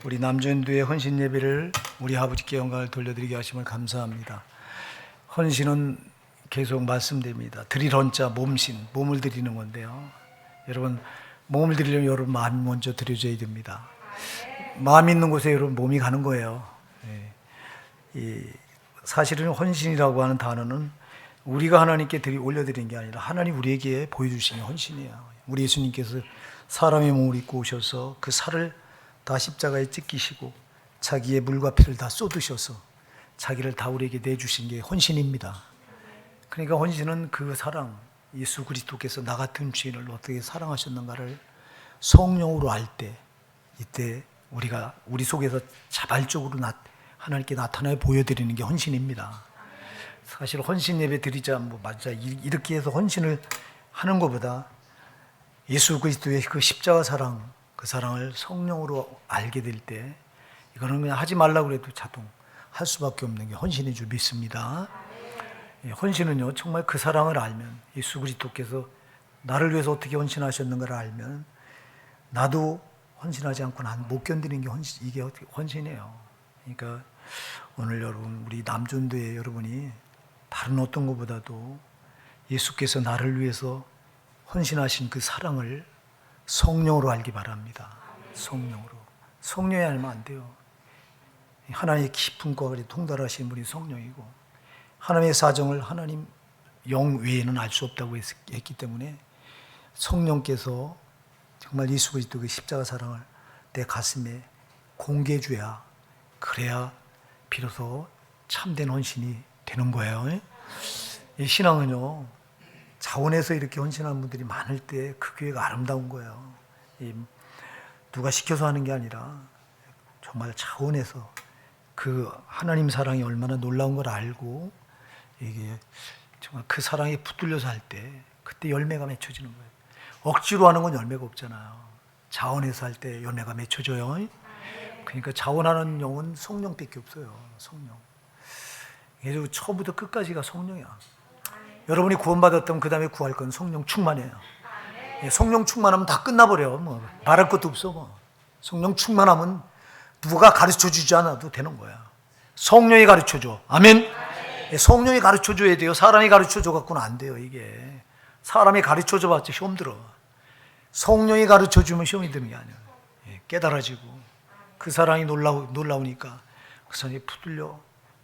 우리 남전도의 헌신 예배를 우리 아버지께 영광을 돌려드리게 하심을 감사합니다. 헌신은 계속 말씀드립니다. 드릴 헌자 몸신, 몸을 드리는 건데요. 여러분, 몸을 드리려면 여러분 마음이 먼저 드려져야 됩니다. 마음 있는 곳에 여러분 몸이 가는 거예요. 사실은 헌신이라고 하는 단어는 우리가 하나님께 올려드린 게 아니라 하나님 우리에게 보여주신 헌신이에요. 우리 예수님께서 사람의 몸을 입고 오셔서 그 살을 다 십자가에 찢기시고 자기의 물과 피를 다 쏟으셔서 자기를 다 우리에게 내주신 게 헌신입니다. 그러니까 헌신은 그 사랑, 예수 그리스도께서 나 같은 죄인을 어떻게 사랑하셨는가를 성령으로 알 때, 이때 우리가 우리 속에서 자발적으로 하나님께 나타내 보여드리는 게 헌신입니다. 사실 헌신 예배 드리자 맞아 이렇게 해서 헌신을 하는 것보다 예수 그리스도의 그 십자가 사랑, 그 사랑을 성령으로 알게 될 때 이거는 그냥 하지 말라고 해도 자동 할 수밖에 없는 게 헌신인 줄 믿습니다. 헌신은요, 정말 그 사랑을 알면, 예수 그리스도께서 나를 위해서 어떻게 헌신하셨는가를 알면 나도 헌신하지 않고 난 못 견디는 게 이게 헌신이에요. 그러니까 오늘 여러분, 우리 남전도의 여러분이 다른 어떤 것보다도 예수께서 나를 위해서 헌신하신 그 사랑을 성령으로 알기 바랍니다. 성령으로. 성령이 알면 안 돼요. 하나님의 깊은 과거에 통달하신 분이 성령이고, 하나님의 사정을 하나님 영 외에는 알 수 없다고 했기 때문에 성령께서 정말 예수 그리스도의 십자가 사랑을 내 가슴에 공개해 줘야, 그래야 비로소 참된 헌신이 되는 거예요. 이 신앙은요, 자원해서 이렇게 헌신하는 분들이 많을 때 그 교회가 아름다운 거예요. 누가 시켜서 하는 게 아니라 정말 자원해서 그 하나님 사랑이 얼마나 놀라운 걸 알고 이게 정말 그 사랑에 붙들려서 할 때 그때 열매가 맺혀지는 거예요. 억지로 하는 건 열매가 없잖아요. 자원해서 할 때 열매가 맺혀져요. 그러니까 자원하는 영은 성령밖에 없어요. 성령. 그래서 처음부터 끝까지가 성령이야. 여러분이 구원받았다면 그 다음에 구할 건 성령 충만이에요. 성령 충만하면 다 끝나버려. 말할 것도 없어. 성령 충만하면 누가 가르쳐 주지 않아도 되는 거야. 성령이 가르쳐 줘. 아멘. 성령이 가르쳐 줘야 돼요. 사람이 가르쳐 줘 갖고는 안 돼요. 이게 사람이 가르쳐 줘 봤자 시험 들어. 성령이 가르쳐 주면 시험이 드는 게 아니에요. 깨달아지고 그 사랑이 놀라우니까 그 사랑이 붙들려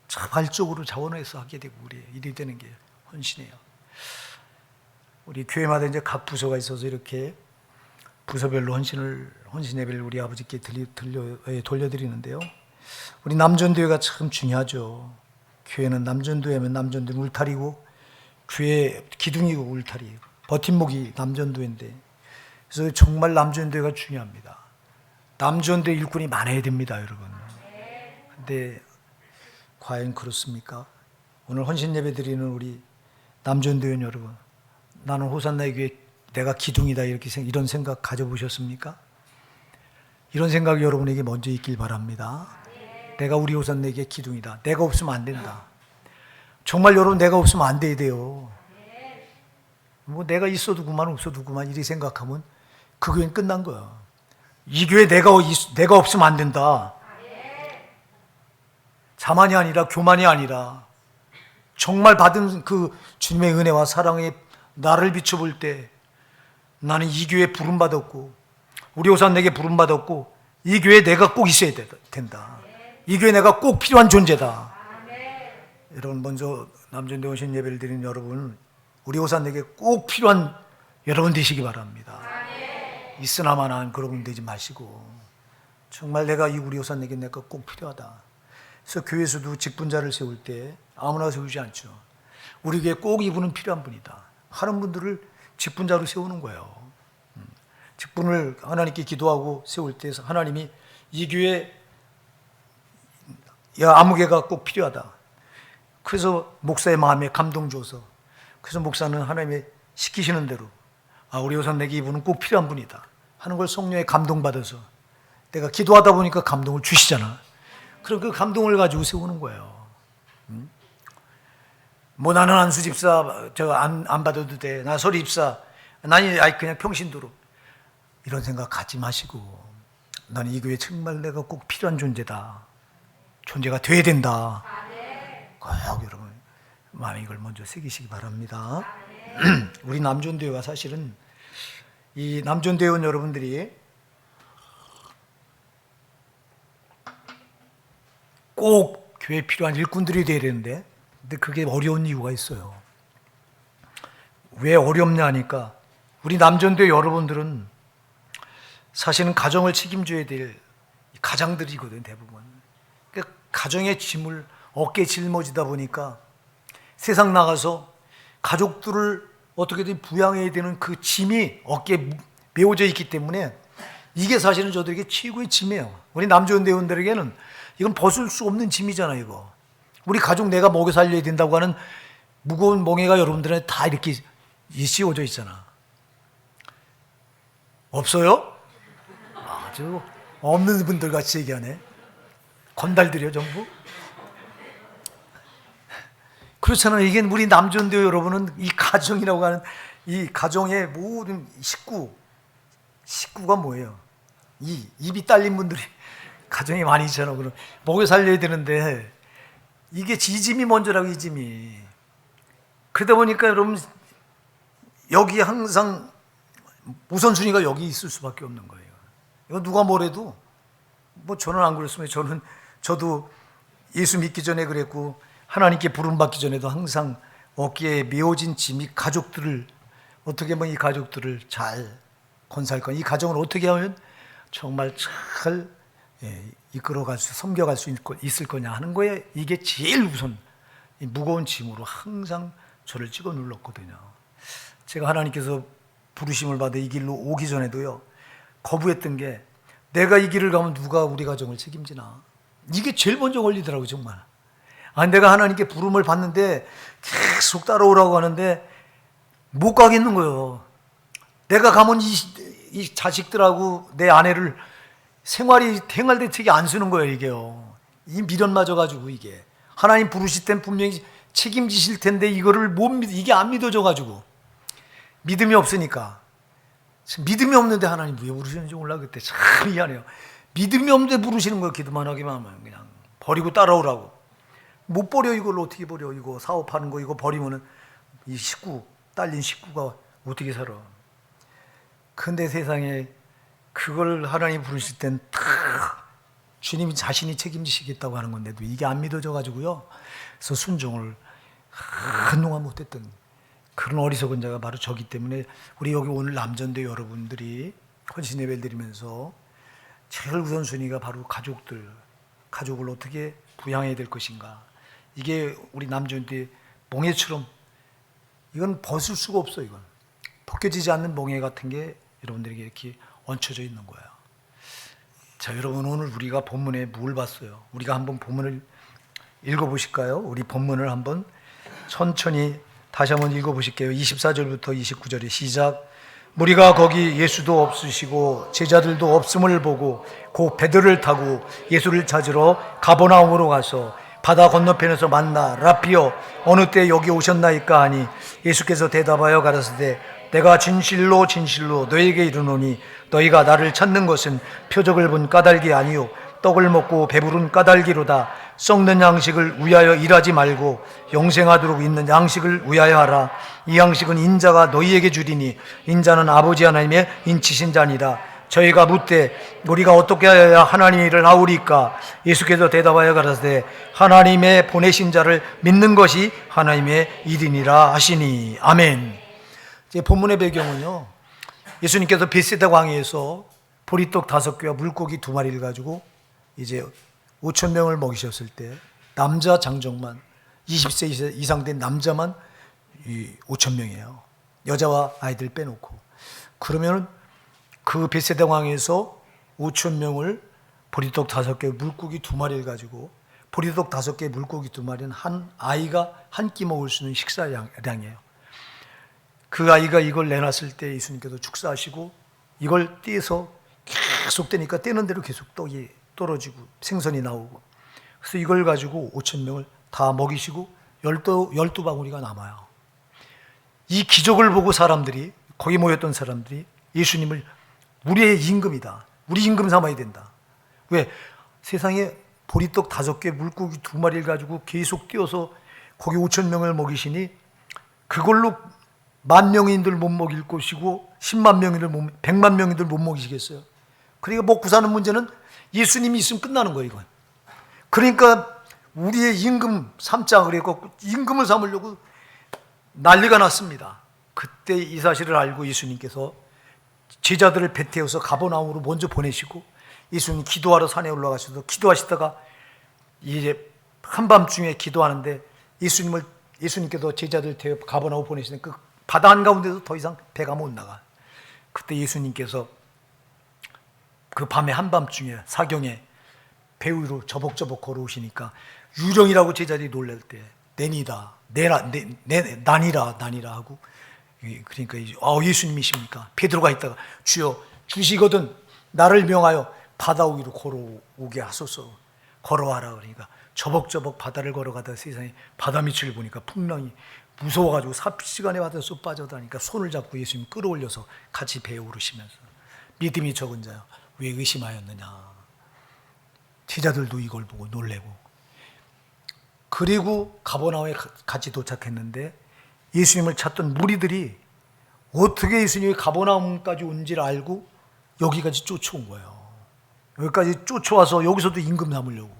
자발적으로 자원해서 하게 되고 그래요. 일이 되는 게 헌신이에요. 우리 교회마다 이제 각 부서가 있어서 이렇게 부서별로 헌신 예배를 우리 아버지께 돌려드리는데요. 우리 남전도회가 참 중요하죠. 교회는 남전도회면 남전도는 울타리고, 교회 기둥이고 울타리, 버팀목이 남전도회인데, 그래서 정말 남전도회가 중요합니다. 남전도회 일꾼이 많아야 됩니다, 여러분. 근데 과연 그렇습니까? 오늘 헌신 예배 드리는 우리 남전도회 여러분, 나는 호산나의 교회 내가 기둥이다 이런 생각 가져보셨습니까? 이런 생각이 여러분에게 먼저 있길 바랍니다. 내가 우리 호산나에게 기둥이다. 내가 없으면 안 된다. 정말 여러분, 내가 없으면 안 돼야 돼요. 내가 있어도 그만 없어도 그만 이렇게 생각하면 그 교회는 끝난 거야. 이 교회 내가 없으면 안 된다. 자만이 아니라 교만이 아니라 정말 받은 그 주님의 은혜와 사랑에 나를 비춰볼 때 나는 이 교회에 부름받았고, 우리 호산에게 부름받았고, 이 교회에 내가 꼭 있어야 된다. 이 교회에 내가 꼭 필요한 존재다. 여러분, 먼저 남전대 헌신 예배를 드리는 여러분, 우리 호산에게 꼭 필요한 여러분 되시기 바랍니다. 있으나마나 그런 분 되지 마시고, 정말 내가 이 우리 호산에게 내가 꼭 필요하다. 그래서 교회에서도 직분자를 세울 때 아무나 세우지 않죠. 우리 교회에 꼭 이분은 필요한 분이다 하는 분들을 직분자로 세우는 거예요. 직분을 하나님께 기도하고 세울 때 하나님이 이 교회에 아무개가 꼭 필요하다. 그래서 목사의 마음에 감동 줘서, 그래서 목사는 하나님의 시키시는 대로 우리 호산에게 이분은 꼭 필요한 분이다 하는 걸 성령에 감동받아서, 내가 기도하다 보니까 감동을 주시잖아. 그럼 그 감동을 가지고 세우는 거예요. 나는 안수 집사 안 받아도 돼. 나 서리 집사 나는 그냥 평신도로, 이런 생각 갖지 마시고 나는 이 교회 정말 내가 꼭 필요한 존재가 돼야 된다. 꼭 여러분 마음에 이걸 먼저 새기시기 바랍니다. 우리 남존대회가 사실은 이 남존대원 여러분들이 꼭 교회에 필요한 일꾼들이 돼야 되는데, 근데 그게 어려운 이유가 있어요. 왜 어렵냐 하니까 우리 남존대 여러분들은 사실은 가정을 책임져야 될 가장들이거든, 대부분. 그러니까 가정의 짐을 어깨에 짊어지다 보니까 세상 나가서 가족들을 어떻게든 부양해야 되는 그 짐이 어깨에 메워져 있기 때문에 이게 사실은 저들에게 최고의 짐이에요. 우리 남존대원들에게는 이건 벗을 수 없는 짐이잖아요, 이거. 우리 가족 내가 먹여 살려야 된다고 하는 무거운 멍에가 여러분들한테 다 이렇게 씌워져 있잖아. 없어요? 아주 없는 분들 같이 얘기하네. 건달들이요, 전부? 그렇잖아요. 이게 우리 남존대 여러분은 이 가정이라고 하는 이 가정의 모든 식구가 뭐예요? 이 입이 딸린 분들이 가정이 많이 있잖아. 그럼 먹여 살려야 되는데 이게 지짐이 먼저라고, 이 짐이. 그러다 보니까 여러분 여기 항상 우선순위가 여기 있을 수밖에 없는 거예요. 이거 누가 뭐래도 뭐 저는 안 그랬으면 저도 예수 믿기 전에 그랬고 하나님께 부름 받기 전에도 항상 어깨에 메워진 짐이 가족들을 어떻게 하면 이 가족들을 잘 건사할 거냐, 이 가정을 어떻게 하면 정말 잘 이끌어갈 수, 섬겨갈 수 있을 거냐 하는 거에 이게 제일 우선 이 무거운 짐으로 항상 저를 찍어 눌렀거든요. 제가 하나님께서 부르심을 받아 이 길로 오기 전에도요, 거부했던 게 내가 이 길을 가면 누가 우리 가정을 책임지나, 이게 제일 먼저 걸리더라고요, 정말. 내가 하나님께 부름을 받는데 계속 따라오라고 하는데 못 가겠는 거예요. 내가 가면 이 자식들하고 내 아내를 생활 대책이 안 쓰는 거예요, 이게요. 이 미련 맞아가지고 이게 하나님 부르실 땐 분명히 책임지실 텐데 이거를 못 이게 안 믿어져가지고 믿음이 없으니까. 믿음이 없는데 하나님 왜 부르시는지 몰라. 그때 참 미안해요. 믿음이 없는데 부르시는 거예요. 기도만 하기만 하면 그냥 버리고 따라오라고. 못 버려. 이걸 어떻게 버려. 이거 사업하는 거 이거 버리면은 이 딸린 식구가 어떻게 살아. 근데 세상에 그걸 하나님 부르실 땐 다 주님이 자신이 책임지시겠다고 하는 건데도 이게 안 믿어져 가지고요. 그래서 순종을 한동안 못했던 그런 어리석은 자가 바로 저기 때문에 우리 여기 오늘 남전대 여러분들이 헌신 예배를 드리면서 제일 우선순위가 바로 가족을 어떻게 부양해야 될 것인가. 이게 우리 남전대 멍에처럼 이건 벗을 수가 없어. 이건 벗겨지지 않는 멍에 같은 게 여러분들에게 이렇게 얹혀져 있는 거예요. 자, 여러분 오늘 우리가 본문에 뭘 봤어요? 우리가 한번 본문을 읽어보실까요? 우리 본문을 한번 천천히 다시 한번 읽어보실게요. 24절부터 29절에 시작. 무리가 거기 예수도 없으시고 제자들도 없음을 보고 곧 배들을 타고 예수를 찾으러 가버나움으로 가서 바다 건너편에서 만나 라피여 어느 때 여기 오셨나이까 하니 예수께서 대답하여 가라사대 내가 진실로 진실로 너에게 이르노니 너희가 나를 찾는 것은 표적을 본 까닭이 아니요 떡을 먹고 배부른 까닭이로다. 썩는 양식을 위하여 일하지 말고 영생하도록 있는 양식을 위하여 하라. 이 양식은 인자가 너희에게 주리니 인자는 아버지 하나님의 인치신 자니라. 저희가 묻되 우리가 어떻게 하여야 하나님의 일을 하오리까? 예수께서 대답하여 가라사대 하나님의 보내신 자를 믿는 것이 하나님의 일이니라 하시니. 아멘. 이제 본문의 배경은요, 예수님께서 벳세다 광야에서 보리떡 5개와 물고기 2마리를 가지고 이제 5,000명을 먹이셨을 때 남자 장정만 20세 이상 된 남자만 5,000명이에요. 여자와 아이들 빼놓고. 그러면 그 벳세다 광야에서 5,000명을 보리떡 5개, 물고기 2마리를 가지고, 보리떡 5개, 물고기 2마리는 한 아이가 한 끼 먹을 수 있는 식사량이에요. 그 아이가 이걸 내놨을 때 예수님께서 축사하시고 이걸 떼서 계속 떼니까 떼는 대로 계속 떡이 떨어지고 생선이 나오고, 그래서 이걸 가지고 5,000명을 다 먹이시고 12바구니가 남아요. 이 기적을 보고 사람들이, 거기 모였던 사람들이 예수님을 우리의 임금이다, 우리 임금 삼아야 된다. 왜? 세상에 보리떡 5개, 물고기 2마리를 가지고 계속 뛰어서 거기 5,000명을 먹이시니 그걸로 10,000명인들 못 먹일 것이고 10만 명인들 100만 명인들 못 먹이시겠어요? 그러니까 먹고 사는 문제는 예수님이 있으면 끝나는 거예요, 이건. 그러니까 우리의 임금 삼자 그래갖고 임금을 삼으려고 난리가 났습니다. 그때 이 사실을 알고 예수님께서 제자들을 배 태워서 가버나움으로 먼저 보내시고 예수님 기도하러 산에 올라가셔서 기도하시다가 이제 한밤중에 기도하는데 예수님께서 제자들 태워 가버나움 보내시는 그 바다 한가운데서 더 이상 배가 못 나가. 그때 예수님께서 그 밤에 한밤중에 사경에 배 위로 저벅저벅 걸어오시니까 유령이라고 제자들이 놀랄 때 난이라 하고 그러니까 예수님이십니까? 베드로가 있다가 주여 주시거든 나를 명하여 바다 위로 걸어오게 하소서. 걸어와라. 그러니까 저벅저벅 바다를 걸어가다 세상에 바다 밑을 보니까 풍랑이 무서워가지고 삽시간에 바다에 쏙 빠져다니까 손을 잡고 예수님 끌어올려서 같이 배에 오르시면서 믿음이 적은 자여 왜 의심하였느냐. 제자들도 이걸 보고 놀래고. 그리고 가버나움에 같이 도착했는데 예수님을 찾던 무리들이 어떻게 예수님이 가버나움까지 온지를 알고 여기까지 쫓아온 거예요. 여기까지 쫓아와서 여기서도 임금 삼으려고.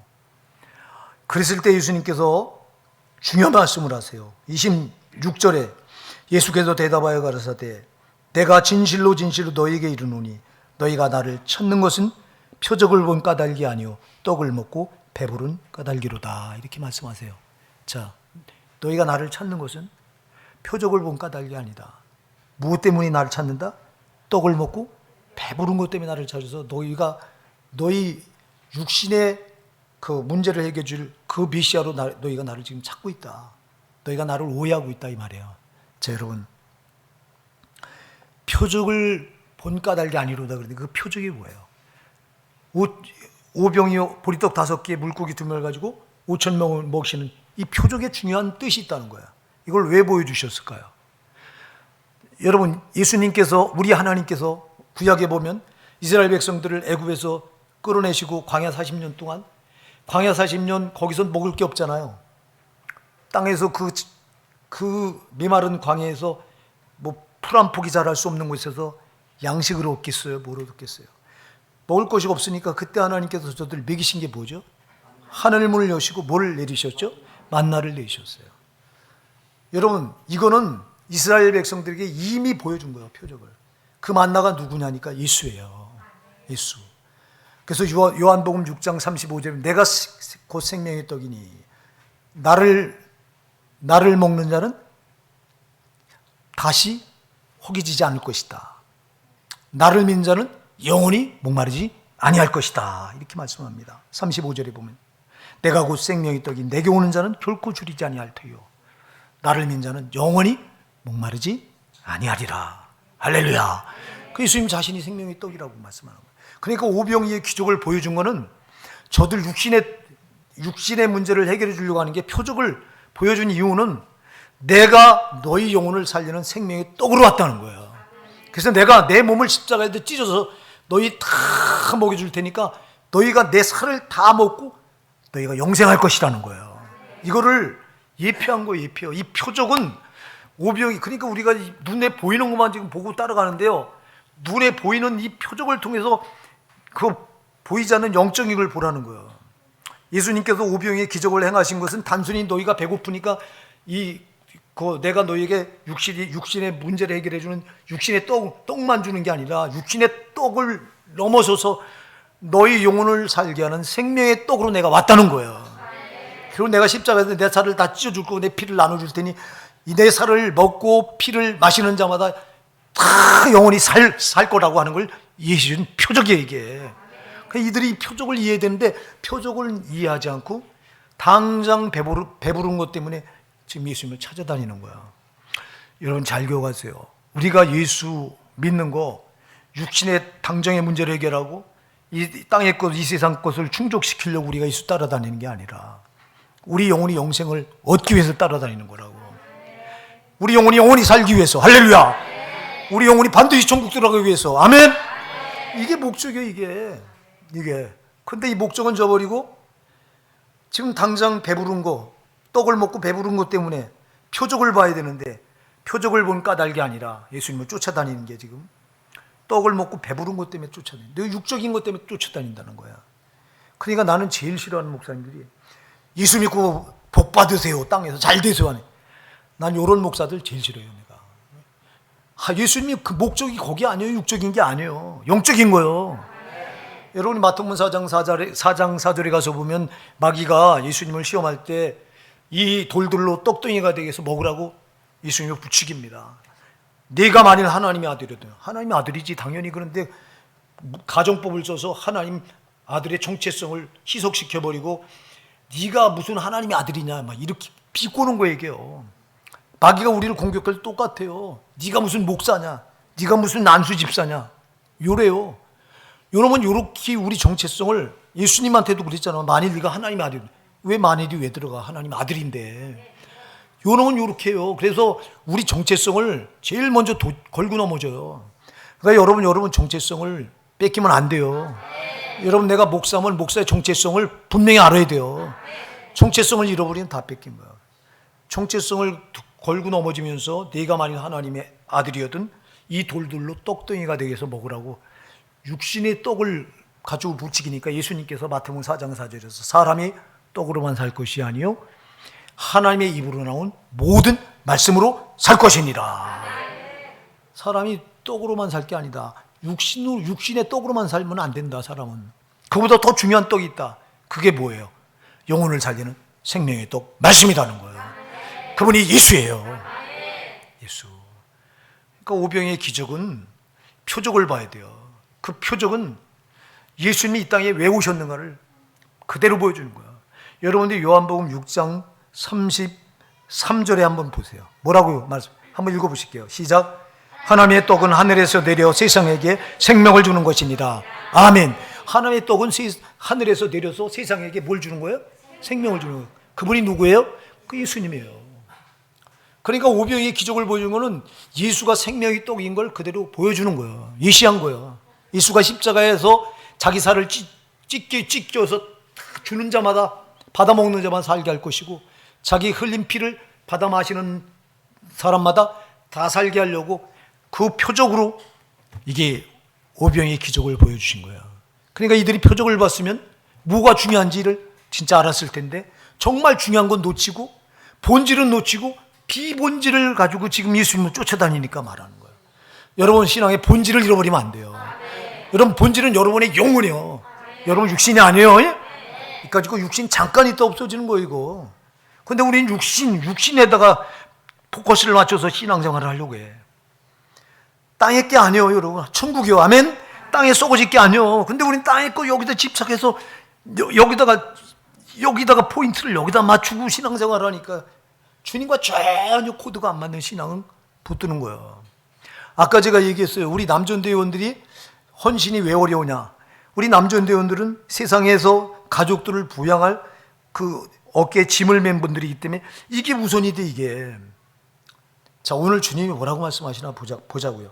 그랬을 때 예수님께서 중요한 말씀을 하세요. 26절에 예수께서 대답하여 가라사대 내가 진실로 진실로 너희에게 이르노니 너희가 나를 찾는 것은 표적을 본 까닭이 아니요 떡을 먹고 배부른 까닭이로다. 이렇게 말씀하세요. 자, 너희가 나를 찾는 것은 표적을 본 까닭이 아니다. 무엇 때문에 나를 찾는다? 떡을 먹고 배부른 것 때문에 나를 찾아서 너희 육신의 그 문제를 해결해 줄 그 메시아로 너희가 나를 지금 찾고 있다. 너희가 나를 오해하고 있다 이 말이에요. 자, 여러분 표적을 본 까닭이 아니로다. 그런데 그 표적이 뭐예요? 오병이 보리떡 5개 물고기 2명 가지고 5,000명을 먹이시는 이 표적에 중요한 뜻이 있다는 거야. 이걸 왜 보여주셨을까요? 여러분 예수님께서 우리 하나님께서 구약에 보면 이스라엘 백성들을 애굽에서 끌어내시고 광야 40년 동안 광야 40년 거기서 먹을 게 없잖아요. 땅에서 그 메마른 광야에서 뭐 풀 한 폭이 자랄 수 없는 곳에서 양식을 얻겠어요? 뭘 얻겠어요? 먹을 것이 없으니까 그때 하나님께서 저들 먹이신 게 뭐죠? 하늘문을 여시고 뭘 내리셨죠? 만나를 내리셨어요. 여러분 이거는 이스라엘 백성들에게 이미 보여준 거예요. 표적을. 그 만나가 누구냐니까 예수예요. 예수. 그래서 요한복음 6장 35절에 내가 곧 생명의 떡이니 나를 먹는 자는 다시 허기지지 않을 것이다. 나를 믿는 자는 영원히 목마르지 아니할 것이다. 이렇게 말씀합니다. 35절에 보면 내가 곧 생명의 떡이 내게 오는 자는 결코 줄이지 아니할 터요 나를 믿는 자는 영원히 목마르지 아니하리라. 할렐루야. 그 예수님 자신이 생명의 떡이라고 말씀하는 거예요. 그러니까 오병이의 기적을 보여준 거는 저들 육신의 문제를 해결해 주려고 하는 게 표적을 보여준 이유는 내가 너희 영혼을 살리는 생명의 떡으로 왔다는 거예요. 그래서 내가 내 몸을 십자가에 찢어서 너희 다 먹여줄 테니까 너희가 내 살을 다 먹고 너희가 영생할 것이라는 거예요. 이거를 예표한 거예요. 예표. 이 표적은 오병이 그러니까 우리가 눈에 보이는 것만 지금 보고 따라가는데요. 눈에 보이는 이 표적을 통해서 그 보이지 않는 영적인 걸 보라는 거예요. 예수님께서 오병이의 기적을 행하신 것은 단순히 너희가 배고프니까 내가 너희에게 육신의 문제를 해결해 주는 육신의 떡만 주는 게 아니라 육신의 떡을 넘어서서 너희 영혼을 살게 하는 생명의 떡으로 내가 왔다는 거예요. 그리고 내가 십자가에서 내 살을 다 찢어줄 거고 내 피를 나눠줄 테니 이 내 살을 먹고 피를 마시는 자마다 다 영원히 살 거라고 하는 걸 예수님 표적이에요, 이게. 그러니까 이들이 표적을 이해해야 되는데 표적을 이해하지 않고 당장 배부른 것 때문에 지금 예수님을 찾아다니는 거야. 여러분 잘 기억하세요. 우리가 예수 믿는 거 육신의 당장의 문제를 해결하고 이 땅의 것, 이 세상 것을 충족시키려고 우리가 예수 따라다니는 게 아니라 우리 영혼이 영생을 얻기 위해서 따라다니는 거라고. 우리 영혼이 영원히 살기 위해서. 할렐루야. 우리 영혼이 반드시 천국 들어가기 위해서. 아멘. 이게 목적이에요, 이게. 근데 이 목적은 저버리고 지금 당장 배부른 거, 떡을 먹고 배부른 것 때문에 표적을 봐야 되는데 표적을 본 까닭이 아니라 예수님을 쫓아다니는 게 지금 떡을 먹고 배부른 것 때문에 쫓아다니는, 너 육적인 것 때문에 쫓아다닌다는 거야. 그러니까 나는 제일 싫어하는 목사님들이 예수 믿고 복 받으세요, 땅에서 잘 되세요 하네. 난 이런 목사들 제일 싫어요, 내가. 예수님이 그 목적이 거기 아니에요. 육적인 게 아니에요. 영적인 거예요. 여러분이 마태복음 4장 4절에 가서 보면 마귀가 예수님을 시험할 때 이 돌들로 떡덩이가 되게 해서 먹으라고 예수님을 부추깁니다. 네가 만일 하나님의 아들이거든. 하나님의 아들이지 당연히. 그런데 가정법을 써서 하나님 아들의 정체성을 희석시켜버리고 네가 무슨 하나님의 아들이냐 막 이렇게 비꼬는 거예요. 마귀가 우리를 공격할 때 똑같아요. 네가 무슨 목사냐, 네가 무슨 난수 집사냐 요래요. 여러분, 요렇게 우리 정체성을 예수님한테도 그랬잖아. 만일 네가 하나님의 아들, 왜 만일이 왜 들어가? 하나님 아들인데. 요놈은 요렇게 해요. 그래서 우리 정체성을 제일 먼저 걸고 넘어져요. 그러니까 여러분 정체성을 뺏기면 안 돼요. 여러분, 내가 목사면 목사의 정체성을 분명히 알아야 돼요. 정체성을 잃어버리면 다 뺏긴 거야. 정체성을 걸고 넘어지면서 네가 만일 하나님의 아들이었든 이 돌들로 떡덩이가 되게 해서 먹으라고 육신의 떡을 가지고 부추기니까 예수님께서 마태복음 4장 4절에서 사람이 떡으로만 살 것이 아니요 하나님의 입으로 나온 모든 말씀으로 살 것이니라. 사람이 떡으로만 살 게 아니다. 육신의 떡으로만 살면 안 된다. 사람은 그보다 더 중요한 떡이 있다. 그게 뭐예요? 영혼을 살리는 생명의 떡 말씀이라는 거예요. 그분이 예수예요. 예수. 그러니까 오병이의 기적은 표적을 봐야 돼요. 그 표적은 예수님이 이 땅에 왜 오셨는가를 그대로 보여주는 거예요. 여러분들 요한복음 6장 33절에 한번 보세요. 뭐라고요? 말씀 한번 읽어보실게요. 시작. 하나님의 떡은 하늘에서 내려 세상에게 생명을 주는 것이니라. 아멘. 하나님의 떡은 하늘에서 내려서 세상에게 뭘 주는 거예요? 생명을 주는 거예요. 그분이 누구예요? 그 예수님이에요. 그러니까 오병이의 기적을 보여주는 거는 예수가 생명의 떡인 걸 그대로 보여주는 거예요. 예시한 거예요. 예수가 십자가에서 자기 살을 찢겨서 주는 자마다, 받아 먹는 자만 살게 할 것이고 자기 흘린 피를 받아 마시는 사람마다 다 살게 하려고 그 표적으로 이게 오병이의 기적을 보여주신 거예요. 그러니까 이들이 표적을 봤으면 뭐가 중요한지를 진짜 알았을 텐데 정말 중요한 건 놓치고 본질은 놓치고 비본질을 가지고 지금 예수님을 쫓아다니니까 말하는 거예요. 여러분, 신앙의 본질을 잃어버리면 안 돼요. 여러분, 본질은 여러분의 영혼이에요. 여러분, 육신이 아니에요. 그러니까 육신 잠깐 있다 없어지는 거예요, 이거. 근데 우리는 육신에다가 포커스를 맞춰서 신앙생활을 하려고 해. 땅의 게 아니에요, 여러분. 천국이요. 아멘? 땅에 썩어질 게 아니에요. 근데 우리는 땅의 거 여기다 집착해서 여기다가 포인트를 여기다 맞추고 신앙생활을 하니까 주님과 전혀 코드가 안 맞는 신앙은 붙드는 거예요. 아까 제가 얘기했어요. 우리 남전대원들이 헌신이 왜 어려우냐. 우리 남전대원들은 세상에서 가족들을 부양할 그 어깨에 짐을 맨 분들이기 때문에 이게 우선이 돼, 이게. 자, 오늘 주님이 뭐라고 말씀하시나 보자고요.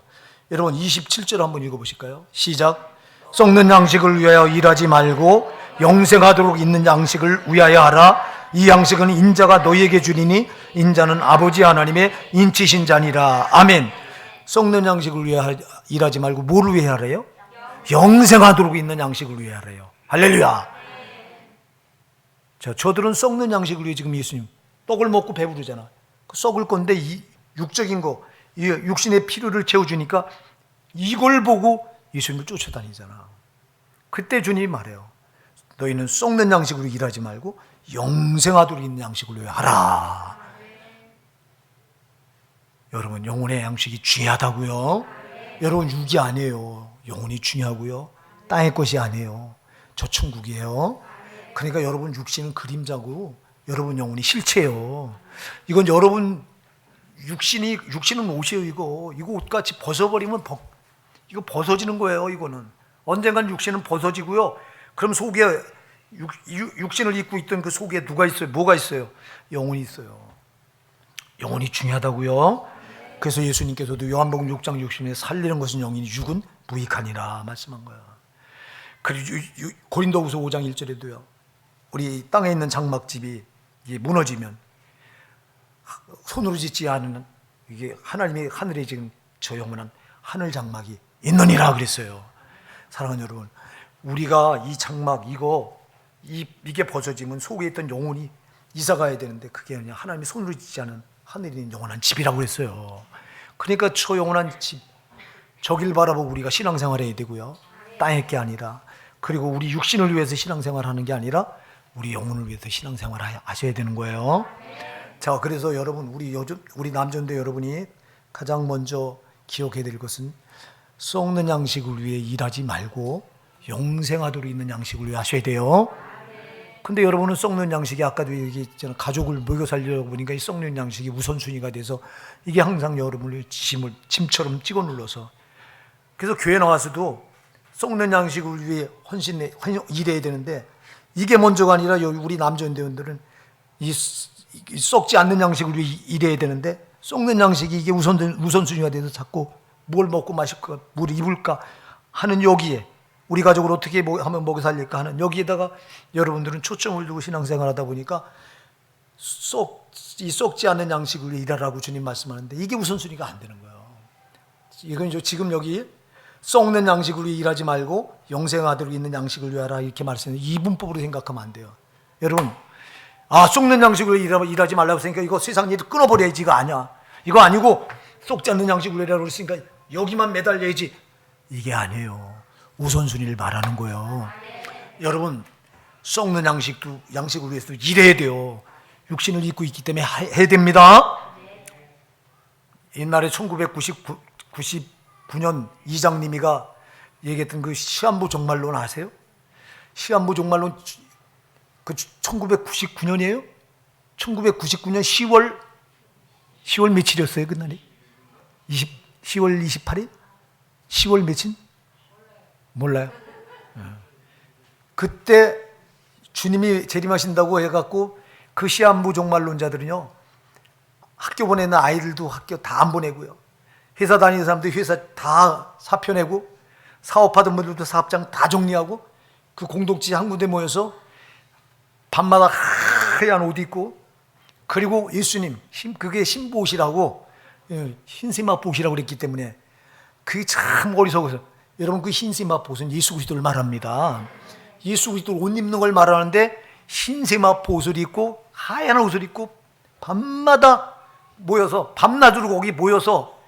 여러분, 27절 한번 읽어보실까요? 시작. 썩는 양식을 위하여 일하지 말고 영생하도록 있는 양식을 위하여 하라. 이 양식은 인자가 너희에게 주리니 인자는 아버지 하나님의 인치신 자니라. 아멘. 썩는 양식을 위하여 일하지 말고 뭐를 위해 하래요? 영생하도록 있는 양식을 위해 하래요. 할렐루야. 자, 저들은 썩는 양식을 위해 지금 예수님 떡을 먹고 배부르잖아. 그 썩을 건데 이 육적인 거, 이 육신의 필요를 채워주니까 이걸 보고 예수님을 쫓아다니잖아. 그때 주님이 말해요. 너희는 썩는 양식으로 일하지 말고 영생하도록 있는 양식을 위해 하라. 여러분, 영혼의 양식이 중요하다고요. 여러분, 육이 아니에요. 영혼이 중요하고요. 땅의 것이 아니에요. 저 천국이에요. 그러니까 여러분, 육신은 그림자고 여러분 영혼이 실체예요. 이건 여러분 육신은 옷이에요. 이거 옷같이 벗어버리면 이거 벗어지는 거예요. 이거는 언젠간 육신은 벗어지고요. 그럼 속에 육신을 입고 있던 그 속에 누가 있어요? 뭐가 있어요? 영혼이 있어요. 영혼이 중요하다고요. 그래서 예수님께서도 요한복음 6장 60절에 살리는 것은 영이니 육은 무익하니라 말씀한 거야. 그리고 고린도후서 5장 1절에도요. 우리 땅에 있는 장막집이 이게 무너지면 손으로 짓지 않은 이게 하나님의 하늘에 지금 저 영원한 하늘 장막이 있느니라 그랬어요. 사랑하는 여러분, 우리가 이 장막 이게 벗어지면 속에 있던 영혼이 이사 가야 되는데 그게 그냥 하나님이 손으로 짓지 않은 하늘에 있는 영원한 집이라고 그랬어요. 그러니까 저 영원한 집, 저길 바라보고 우리가 신앙생활 해야 되고요. 땅의 게 아니라, 그리고 우리 육신을 위해서 신앙생활 하는 게 아니라 우리 영혼을 위해서 신앙생활 하셔야 되는 거예요. 자, 그래서 여러분, 우리 남전대 여러분이 가장 먼저 기억해야 될 것은 썩는 양식을 위해 일하지 말고 영생하도록 있는 양식을 위해 하셔야 돼요. 근데 여러분은 썩는 양식이 아까도 얘기했잖아요. 가족을 먹여 살리려고 보니까 이 썩는 양식이 우선순위가 돼서 이게 항상 여러분을 짐처럼 찍어 눌러서, 그래서 교회 나와서도 썩는 양식을 위해 일해야 되는데 이게 먼저가 아니라 우리 남전대원들은 이 썩지 않는 양식을 위해 일해야 되는데 썩는 양식이 이게 우선순위가 돼서 자꾸 뭘 먹고 마실까, 뭘 입을까 하는 여기에 우리 가족을 어떻게 하면 먹여 살릴까 하는 여기에다가 여러분들은 초점을 두고 신앙생활 하다 보니까 썩지 않는 양식을 위해 일하라고 주님 말씀하는데 이게 우선순위가 안 되는 거예요. 이건 지금 여기 썩는 양식을 위해 일하지 말고 영생하도록 있는 양식을 위하라 이렇게 말씀했는데 이분법으로 생각하면 안 돼요. 여러분, 썩는 양식을 위해 일하지 말라고 했으니까 이거 세상 일 끊어버려야지, 이거 아니야. 이거 아니고 썩지 않는 양식을 위해 일하라고 했으니까 여기만 매달려야지, 이게 아니에요. 우선순위를 말하는 거예요. 여러분, 썩는 양식을 위해서 일해야 돼요. 육신을 입고 있기 때문에 해야 됩니다. 옛날에 1999년 이장님이가 얘기했던 그 시한부 종말론 아세요? 시한부 종말론, 그 1999년이에요? 1999년 10월 며칠이었어요, 그날이? 10월 28일? 10월 며칠? 몰라요? 그때 주님이 재림하신다고 해갖고 그 시한부 종말론자들은요, 학교 보내는 아이들도 학교 다 안 보내고요, 회사 다니는 사람들 회사 다 사표 내고, 사업하던 분들도 사업장 다 정리하고 그 공동체 한 군데 모여서 밤마다 하얀 옷 입고, 그리고 예수님, 그게 신보옷이라고, 흰세마 보옷이라고 그랬기 때문에 그게 참 어리석어서, 여러분, 그 흰세마 보옷은 예수 그리스도를 말합니다. 예수 그리스도 옷 입는 걸 말하는데 흰세마 보옷을 입고 하얀 옷을 입고 밤마다 모여서, 밤낮으로 거기 모여서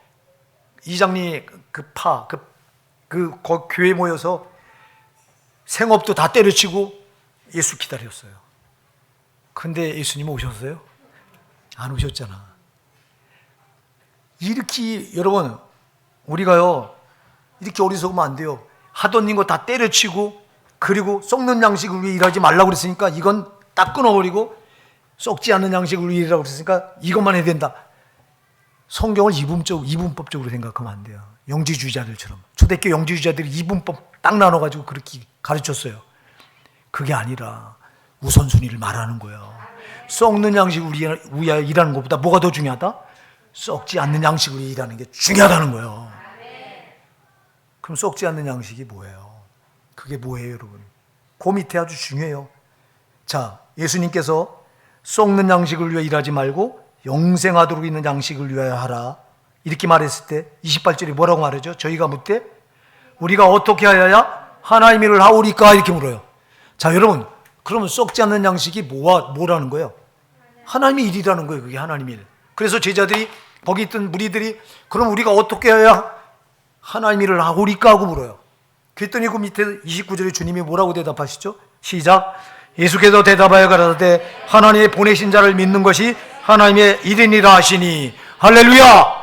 이장님 그 교회 모여서 생업도 다 때려치고 예수 기다렸어요. 근데 예수님 오셨어요? 안 오셨잖아. 이렇게 여러분, 우리가요 이렇게 어리석으면 안 돼요. 하던 일 거 다 때려치고, 그리고 썩는 양식을 위해 일하지 말라고 그랬으니까 이건 딱 끊어버리고, 썩지 않는 양식을 위해 일하라고 그랬으니까 이것만 해야 된다. 성경을 이분법적으로 생각하면 안 돼요. 영지주의자들처럼. 초대교 영지주의자들이 이분법 딱 나눠가지고 그렇게 가르쳤어요. 그게 아니라 우선순위를 말하는 거예요. 썩는 양식을 위해 일하는 것보다 뭐가 더 중요하다? 썩지 않는 양식을 위해 일하는 게 중요하다는 거예요. 그럼 썩지 않는 양식이 뭐예요? 그게 뭐예요, 여러분? 그 밑에 아주 중요해요. 자, 예수님께서 썩는 양식을 위해 일하지 말고 영생하도록 있는 양식을 위하여 하라 이렇게 말했을 때 28절에 뭐라고 말하죠? 저희가 묻되 우리가 어떻게 하여야 하나님의 일을 하오리까 이렇게 물어요. 자, 여러분, 그러면 썩지 않는 양식이 뭐라는 거예요? 하나님의 일이라는 거예요. 그게 하나님의 일. 그래서 제자들이, 거기 있던 무리들이, 그럼 우리가 어떻게 해야 하나님의 일을 하오리까 하고 물어요. 그랬더니 그 밑에 29절에 주님이 뭐라고 대답하시죠? 시작. 예수께서 대답하여 가라사대 하나님의 보내신 자를 믿는 것이 하나님의 일이니라 하시니. 할렐루야.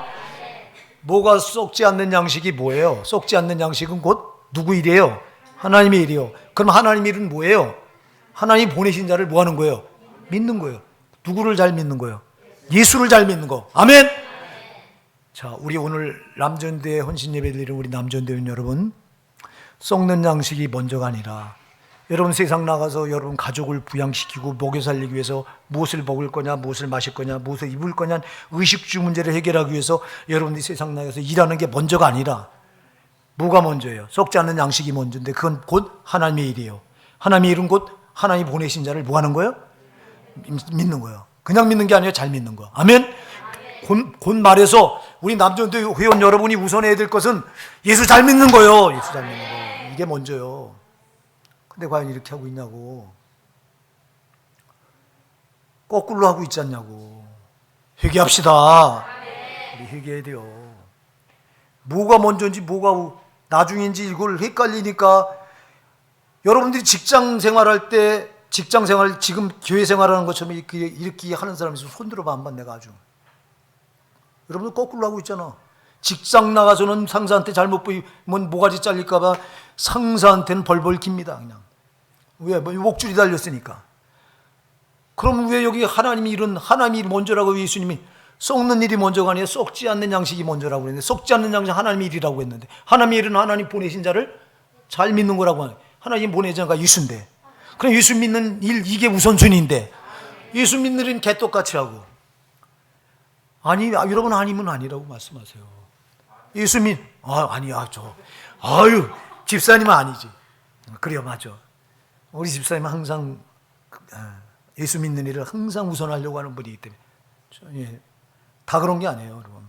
뭐가 썩지 않는 양식이 뭐예요? 썩지 않는 양식은 곧 누구 일이에요? 하나님의 일이요. 그럼 하나님의 일은 뭐예요? 하나님 보내신 자를 뭐 하는 거예요? 믿는 거예요. 누구를 잘 믿는 거예요? 예수를 잘 믿는 거. 아멘. 자, 우리 오늘 남전대에 헌신 예배 드리는 우리 남전대원 여러분, 썩는 양식이 먼저가 아니라 여러분 세상 나가서 여러분 가족을 부양시키고 먹여 살리기 위해서 무엇을 먹을 거냐, 무엇을 마실 거냐, 무엇을 입을 거냐, 의식주 문제를 해결하기 위해서 여러분들이 세상 나가서 일하는 게 먼저가 아니라 뭐가 먼저예요? 썩지 않는 양식이 먼저인데 그건 곧 하나님의 일이에요. 하나님의 일은 곧 하나님 보내신 자를 뭐 하는 거예요? 믿는 거예요. 그냥 믿는 게 아니라 잘 믿는 거. 아멘? 곧 말해서 우리 남전대 회원 여러분이 우선해야 될 것은 예수 잘 믿는 거예요. 예수 잘 믿는 거. 이게 먼저요. 근데 과연 이렇게 하고 있냐고. 거꾸로 하고 있지 않냐고. 회개합시다. 우리 회개해야 돼요. 뭐가 먼저인지 뭐가 나중인지 이걸 헷갈리니까 여러분들이 직장 생활할 때 직장 생활 지금 교회 생활하는 것처럼 이렇게 하는 사람이 있으면 손들어봐 한번 내가 아주. 여러분들 거꾸로 하고 있잖아. 직장 나가서는 상사한테 잘못 보이면 모가지 잘릴까 봐 상사한테는 벌벌 깁니다. 그냥. 왜? 뭐 목줄이 달렸으니까. 그럼 왜 여기 하나님이 이런 하나님이 먼저라고 예수님이 썩는 일이 먼저가 아니라 썩지 않는 양식이 먼저라고 했는데 썩지 않는 양식 하나님의 일이라고 했는데 하나님의 일은 하나님 보내신 자를 잘 믿는 거라고 하는 하나님 보내신 자가 예수인데 그럼 예수 믿는 일 이게 우선순위인데 예수 믿는 일은 개떡같이 하고 아니 여러분 아니면 아니라고 말씀하세요. 예수 아니야 아유 집사님은 아니지. 그래요 맞아. 우리 집사님은 항상 예수 믿는 일을 항상 우선하려고 하는 분이기 때문에 다 그런 게 아니에요 여러분.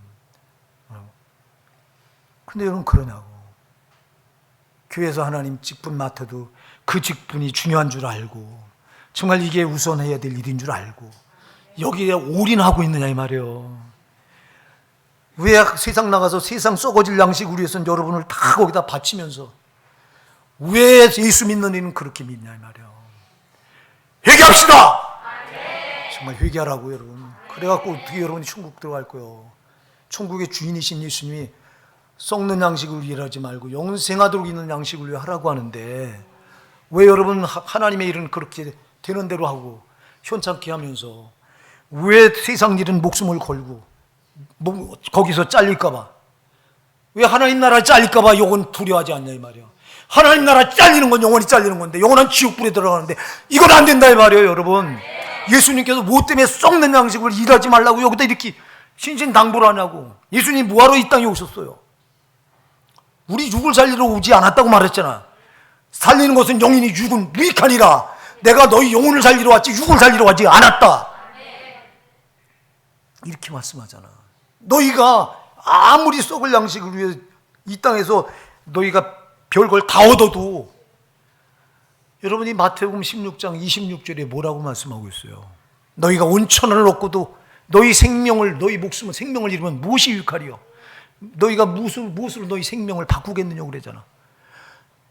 근데 여러분 그러냐고. 교회에서 하나님 직분 맡아도 그 직분이 중요한 줄 알고 정말 이게 우선해야 될 일인 줄 알고 여기에 올인하고 있느냐 이 말이에요. 왜 세상 나가서 세상 썩어질 양식을 위해서는 여러분을 다 거기다 바치면서 왜 예수 믿는 일은 그렇게 믿냐 이 말이에요. 회개합시다. 정말 회개하라고 여러분. 그래갖고 어떻게 여러분이 천국 들어갈 거예요. 천국의 주인이신 예수님이 썩는 양식을 위해 하지 말고 영생하도록 있는 양식을 위해 하라고 하는데 왜 여러분 하나님의 일은 그렇게 되는 대로 하고 현찮게 하면서 왜 세상 일은 목숨을 걸고 거기서 잘릴까 봐 왜 하나님 나라 잘릴까 봐 요건 두려워하지 않냐 이 말이야. 하나님 나라 잘리는 건 영원히 잘리는 건데 영원한 지옥불에 들어가는데 이건 안 된다 이 말이에요 여러분. 예수님께서 뭐 때문에 썩는 양식을 일하지 말라고 여기다 이렇게 신신당부를 하냐고. 예수님 뭐하러 이 땅에 오셨어요? 우리 육을 살리러 오지 않았다고 말했잖아. 살리는 것은 영인이 육은 무익하니라. 내가 너희 영혼을 살리러 왔지 육을 살리러 왔지 않았다. 이렇게 말씀하잖아. 너희가 아무리 썩을 양식을 위해 이 땅에서 너희가 별걸 다 얻어도 여러분이 마태복음 16장 26절에 뭐라고 말씀하고 있어요? 너희가 온천을 얻고도 너희 생명을 너희 목숨을 생명을 잃으면 무엇이 유익하리요? 너희가 무엇으로 너희 생명을 바꾸겠느냐고 그러잖아.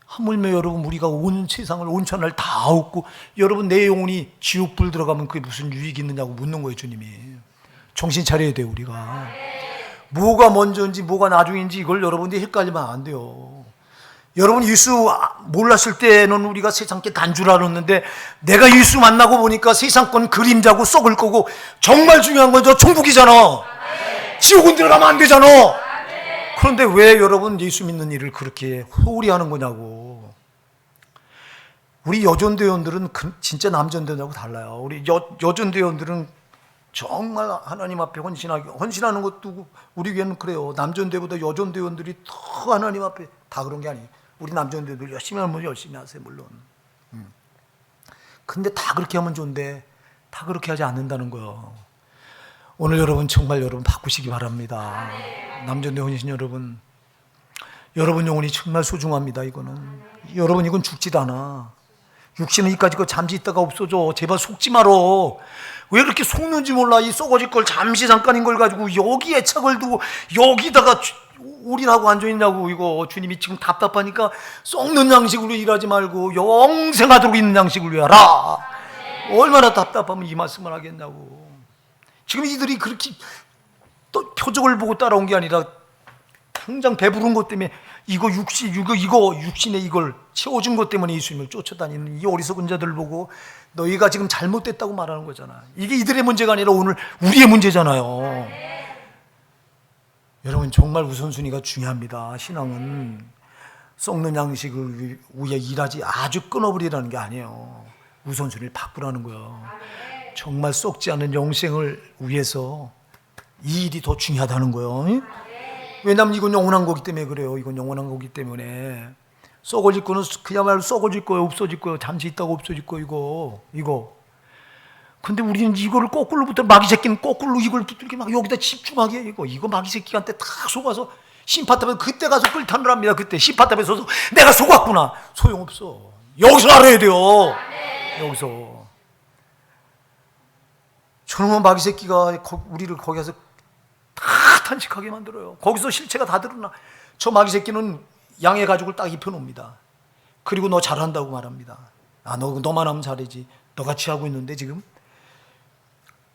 하물며 여러분 우리가 온 세상을 온천을 다 얻고 여러분 내 영혼이 지옥불 들어가면 그게 무슨 유익이 있느냐고 묻는 거예요 주님이. 정신 차려야 돼요 우리가. 뭐가 먼저인지 뭐가 나중인지 이걸 여러분들이 헷갈리면 안 돼요. 여러분 예수 몰랐을 때는 우리가 세상께 단 줄 알았는데 내가 예수 만나고 보니까 세상 건 그림자고 썩을 거고 정말 중요한 건 저 천국이잖아. 지옥은 들어가면 안 되잖아. 그런데 왜 여러분 예수 믿는 일을 그렇게 소홀히 하는 거냐고. 우리 여전대원들은 진짜 남전대원하고 달라요. 우리 여전대원들은 정말 하나님 앞에 헌신하는 것도 우리 교회는 그래요. 남전대보다 여전대원들이 더 하나님 앞에 다 그런 게 아니에요. 우리 남전대들 열심히 하면 열심히 하세요 물론. 근데 다 그렇게 하면 좋은데 다 그렇게 하지 않는다는 거예요. 오늘 여러분 정말 여러분 바꾸시기 바랍니다. 남전대 헌신 여러분 영혼이 정말 소중합니다. 이거는 여러분 이건 죽지도 않아. 육신은 이까짓 거 잠시 있다가 없어져. 제발 속지 말어. 왜 그렇게 속는지 몰라. 이 썩어질 걸 잠시 잠깐인 걸 가지고 여기 애착을 두고 여기다가 올인하고 앉아있냐고. 이거 주님이 지금 답답하니까 썩는 양식으로 일하지 말고 영생하도록 있는 양식을 위해 하라. 얼마나 답답하면 이 말씀을 하겠냐고. 지금 이들이 그렇게 또 표적을 보고 따라온 게 아니라 당장 배부른 것 때문에 이거 육신에 이걸 채워준 것 때문에 예수님을 쫓아다니는 이 어리석은 자들을 보고 너희가 지금 잘못됐다고 말하는 거잖아. 이게 이들의 문제가 아니라 오늘 우리의 문제잖아요. 여러분 정말 우선순위가 중요합니다. 신앙은 썩는 양식을 위해 일하지 아주 끊어버리라는 게 아니에요. 우선순위를 바꾸라는 거예요. 정말 썩지 않은 영생을 위해서 이 일이 더 중요하다는 거예요. 왜냐하면 이건 영원한 거기 때문에 그래요. 이건 영원한 거기 때문에. 썩어질 거는 그야말로 썩어질 거예요. 없어질 거예요. 잠시 있다가 없어질 거예요. 이거. 근데 우리는 이거를 거꾸로부터, 마귀 새끼는 거꾸로 이걸 붙들게 막 여기다 집중하게 해. 이거 마귀 새끼한테 다 속아서 심판탑에 그때 가서 끌탄을 합니다. 그때 심판탑에 서서 내가 속았구나. 소용없어. 여기서 알아야 돼요. 여기서. 저놈의 마귀 새끼가 우리를 거기 가서 다 탄식하게 만들어요. 거기서 실체가 다 드러나. 저 마귀 새끼는 양의 가죽을 딱 입혀놓습니다. 그리고 너 잘한다고 말합니다. 아, 너만 하면 잘하지. 너같이 하고 있는데 지금.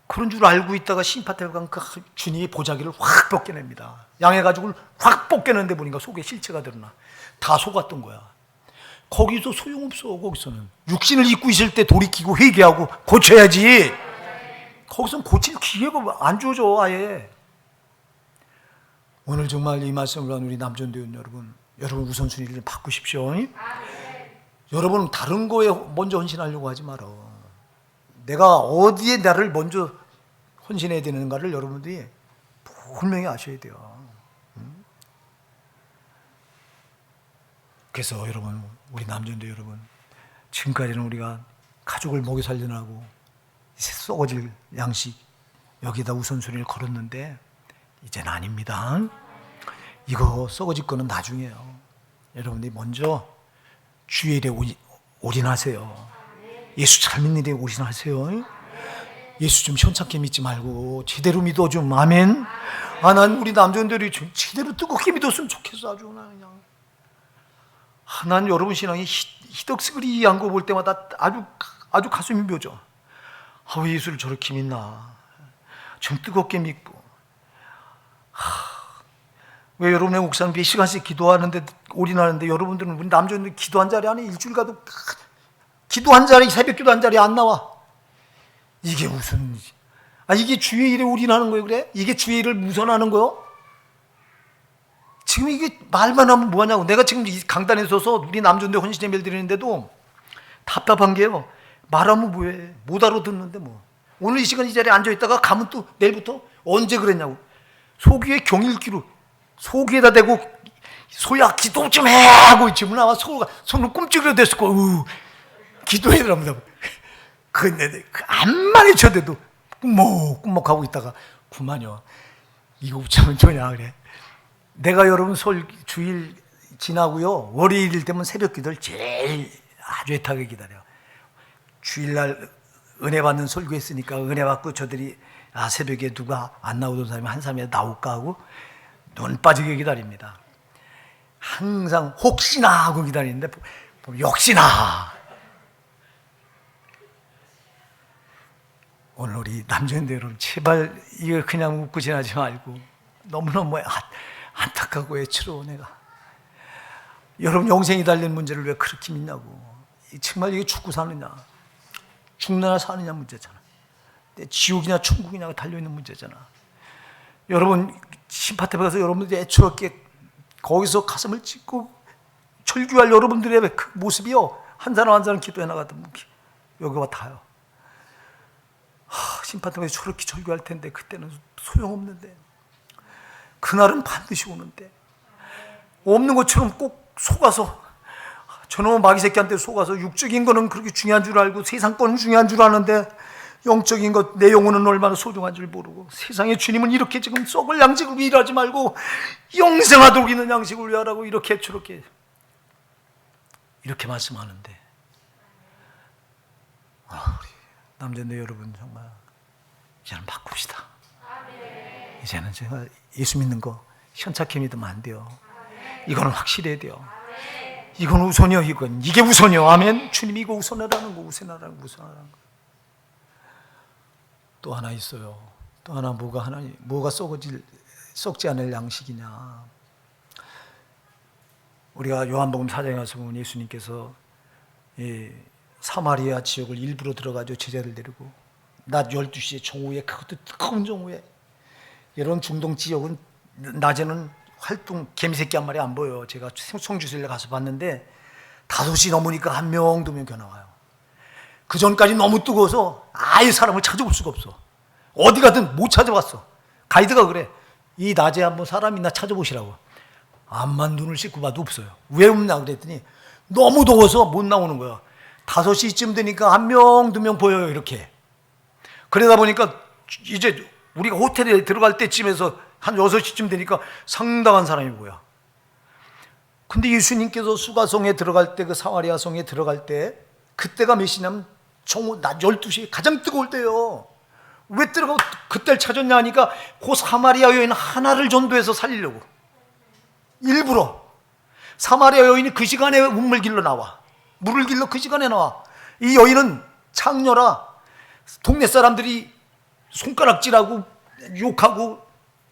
그런 줄 알고 있다가 심판대에 간 그 주님이 보자기를 확 벗겨냅니다. 양의 가죽을 확 벗겨내는데 보니까 속에 실체가 드러나. 다 속았던 거야. 거기서 소용없어. 거기서는 육신을 입고 있을 때 돌이키고 회개하고 고쳐야지. 거기서는 고칠 기회가 안 주어져. 아예. 오늘 정말 이 말씀을 한 우리 남전도원 여러분 우선순위를 바꾸십시오. 여러분은 다른 거에 먼저 헌신하려고 하지 마라. 내가 어디에 나를 먼저 헌신해야 되는가를 여러분들이 분명히 아셔야 돼요. 그래서 여러분, 우리 남전도 여러분, 지금까지는 우리가 가족을 먹여 살려나고 썩어질 양식 여기다 우선순위를 걸었는데 이제는 아닙니다. 이거 썩어질 거는 나중이에요. 여러분들이 먼저 주일에 올인하세요. 예수 잘 믿는 일에 올인하세요. 예수 좀 현찮게 믿지 말고 제대로 믿어 좀. 아멘. 아, 난 우리 남자들이 제대로 뜨겁게 믿었으면 좋겠어. 아주 그냥. 난 여러분 신앙이 희덕스그리한 거 볼 때마다 아주 가슴이 묘져. 아, 왜 예수를 저렇게 믿나? 좀 뜨겁게 믿고. 왜 여러분의 목사는 몇 시간씩 기도하는데 올인하는데 여러분들은 우리 남자들 기도한 자리 안에 일주일 가도 기도한 자리, 새벽 기도한 자리 안 나와. 이게 무슨, 이게 주의 일에 올인하는 거예요, 그래? 이게 주의 일을 무선하는 거요? 지금 이게 말만 하면 뭐하냐고. 내가 지금 이 강단에 서서 우리 남전대 헌신 예배를 드리는데도 답답한 게요. 말하면 뭐해. 못 알아듣는데 뭐. 오늘 이 시간 이 자리에 앉아있다가 가면 또 내일부터 언제 그랬냐고. 속위에 경일기로 속위에다 대고 소야 기도 좀 해 하고 지금 나와 손을 꿈쩍이라도 됐을 거. 기도해라면서. 근데 암만이 쳐대도 꾸먹꾸먹하고 있다가 그만요. 이거 웃자면 좋냐 그래. 내가 여러분 주일 지나고요. 월요일 되면 새벽 기도를 제일 아주 애타게 기다려. 주일날 은혜 받는 설교했으니까 은혜 받고 저들이 새벽에 누가 안 나오던 사람이 한 사람이 나올까 하고 눈 빠지게 기다립니다. 항상 혹시나 하고 기다리는데 역시나. 오늘 우리 남자인데 여러분 제발 이거 그냥 웃고 지나지 말고 너무너무 안타깝고 애처로워. 내가 여러분 영생이 달린 문제를 왜 그렇게 믿냐고. 정말 이게 죽고 사느냐 죽느냐 사느냐 문제잖아. 지옥이냐 천국이냐가 달려있는 문제잖아. 여러분 심판대 가서 여러분들이 애처롭게 거기서 가슴을 찢고 철규할 여러분들의 그 모습이요, 한 사람 한 사람 기도해 나가던 여기와 다요. 심판대에서 저렇게 절규할 텐데 그때는 소용없는데 그날은 반드시 오는데 없는 것처럼 꼭 속아서 저놈의 마귀 새끼한테 속아서 육적인 거는 그렇게 중요한 줄 알고 세상 거는 중요한 줄 아는데 영적인 것, 내 영혼은 얼마나 소중한 줄 모르고 세상의 주님은 이렇게 지금 썩을 양식을 위하지 말고 영생하도록 있는 양식을 위하라고 이렇게 저렇게 이렇게 말씀하는데 우리 남자인데 여러분 정말 이제는 바꿉시다. 이제는 제가 예수 믿는 거 현찮게 믿으면 안 돼요. 이거는 확실해야 돼요. 이건 우선이요. 이게 우선이요. 아멘. 주님이 이거 우선하라는 거, 우선하라는 거. 또 하나 있어요. 또 하나 뭐가 썩지 않을 양식이냐. 우리가 요한복음 4장에 가서 보면 예수님께서 사마리아 지역을 일부러 들어가지고 제자를 데리고 낮 12시에 정오에, 그것도 뜨거운 정오에, 이런 중동 지역은 낮에는 개미새끼 한 마리 안 보여요. 제가 성주실에 가서 봤는데 5시 넘으니까 1명, 2명 겨나와요. 그 전까지 너무 뜨거워서 아예 사람을 찾아볼 수가 없어. 어디 가든 못 찾아봤어. 가이드가 그래. 이 낮에 한번 사람 있나 찾아보시라고. 암만 눈을 씻고 봐도 없어요. 왜 없나 그랬더니 너무 더워서 못 나오는 거야. 5시쯤 되니까 1명, 2명 보여요, 이렇게. 그러다 보니까 이제 우리가 호텔에 들어갈 때쯤에서 한 6시쯤 되니까 상당한 사람이 보여. 근데 예수님께서 수가성에 들어갈 때, 그 사마리아 성에 들어갈 때, 그때가 몇 시냐면 낮 12시, 가장 뜨거울 때예요. 왜 들어가고 그때를 찾았냐 하니까 그 사마리아 여인 하나를 전도해서 살리려고. 일부러. 사마리아 여인이 그 시간에 우물 길러 나와. 물을 길러 그 시간에 나와. 이 여인은 창녀라. 동네 사람들이 손가락질하고 욕하고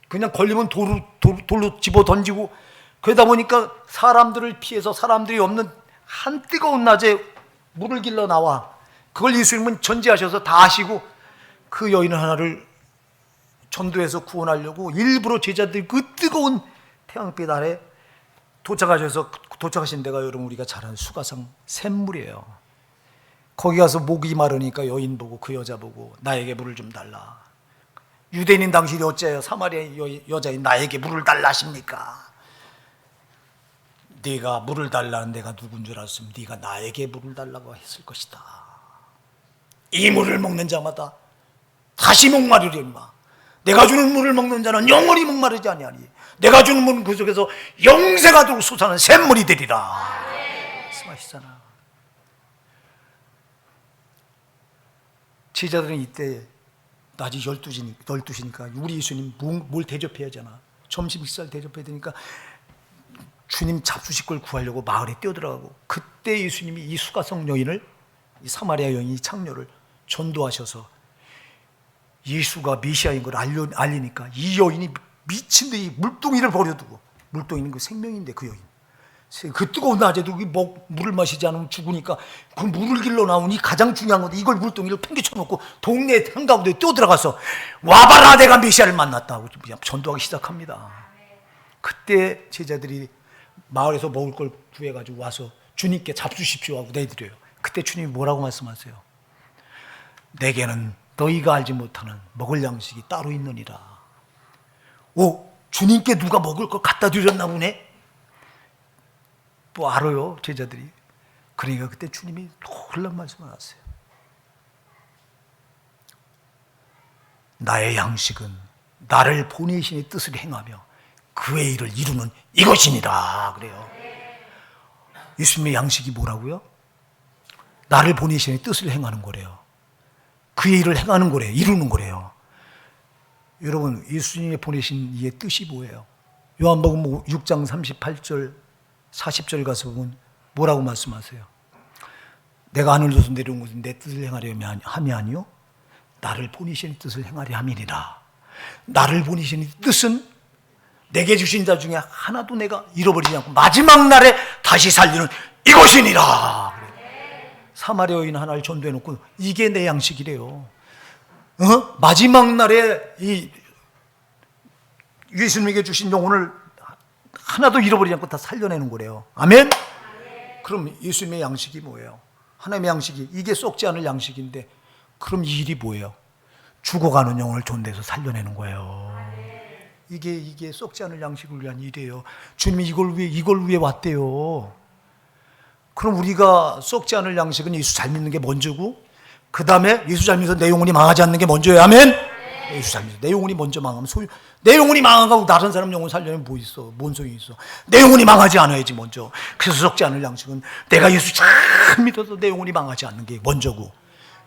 그냥 걸리면 돌로 집어 던지고, 그러다 보니까 사람들을 피해서 사람들이 없는 한 뜨거운 낮에 물을 길러 나와. 그걸 예수님은 전제하셔서 다 아시고 그 여인 하나를 전도해서 구원하려고 일부러 제자들이 그 뜨거운 태양빛 아래 도착하신 데가 여러분 우리가 잘 아는 수가성 샘물이에요. 거기 가서 목이 마르니까 여인 보고, 그 여자 보고, 나에게 물을 좀 달라. 유대인인 당신이 어째요 사마리아 여자인 나에게 물을 달라 하십니까? 네가 물을 달라는 내가 누군 줄 알았으면 네가 나에게 물을 달라고 했을 것이다. 이 물을 먹는 자마다 다시 목마르리마. 내가 주는 물을 먹는 자는 영원히 목마르지 아니하니 내가 주는 물은 그 속에서 영생하도록 솟아나는 샘물이 되리라. 말씀하시잖아. 제자들은 이때 낮이 12시니까 우리 예수님 뭘 대접해야 하잖아. 점심 식사를 대접해야 되니까 주님 잡수실 걸 구하려고 마을에 뛰어들어가고, 그때 예수님이 이 수가성 여인을, 이 사마리아 여인, 이 창녀를 전도하셔서 예수가 메시아인 걸 알리니까 이 여인이 미친 듯이 물동이를 버려두고, 물동이는 그 생명인데 그 여인, 그 뜨거운 낮에도 물을 마시지 않으면 죽으니까 그 물을 길러 나오니 가장 중요한 건데 이걸 물동이를 팽개쳐놓고 동네 한가운데 뛰어들어가서 와봐라 내가 메시아를 만났다고 전도하기 시작합니다. 그때 제자들이 마을에서 먹을 걸 구해가지고 와서 주님께 잡수십시오 하고 내드려요. 그때 주님이 뭐라고 말씀하세요? 내게는 너희가 알지 못하는 먹을 양식이 따로 있느니라. 오, 주님께 누가 먹을 걸 갖다 드렸나 보네? 뭐 알아요, 제자들이. 그러니까 그때 주님이 놀라운 말씀을 하세요. 나의 양식은 나를 보내신의 뜻을 행하며 그의 일을 이루는 이것이니라 그래요. 예수님의 양식이 뭐라고요? 나를 보내신의 뜻을 행하는 거래요. 그의 일을 행하는 거래요. 이루는 거래요. 여러분, 예수님이 보내신 이의 뜻이 뭐예요? 요한복음 6장 38절 40절 가서 보면 뭐라고 말씀하세요? 내가 하늘로서 내려온 것은 내 뜻을 행하려 함이 아니요 나를 보내신 뜻을 행하려 함이니라. 나를 보내신 뜻은 내게 주신 자 중에 하나도 내가 잃어버리지 않고 마지막 날에 다시 살리는 이것이니라. 사마리아 여인 하나를 전도해놓고 이게 내 양식이래요. 마지막 날에 이 예수님에게 주신 영혼을 하나도 잃어버리지 않고 다 살려내는 거래요. 아멘? 그럼 예수님의 양식이 뭐예요? 하나님의 양식이 이게 썩지 않을 양식인데 그럼 이 일이 뭐예요? 죽어가는 영혼을 전도해서 살려내는 거예요. 이게 썩지 않을 양식을 위한 일이에요. 주님이 이걸 위해 왔대요. 그럼 우리가 썩지 않을 양식은 예수 잘 믿는 게 먼저고, 그 다음에 예수 잘 믿어서 내 영혼이 망하지 않는 게 먼저예요. 아멘? 예수 잘 믿어. 내 영혼이 먼저 망하면 내 영혼이 망하고 다른 사람 영혼 살려면 뭐 있어? 뭔 소용이 있어? 내 영혼이 망하지 않아야지 먼저. 그래서 썩지 않을 양식은 내가 예수 잘 믿어서 내 영혼이 망하지 않는 게 먼저고,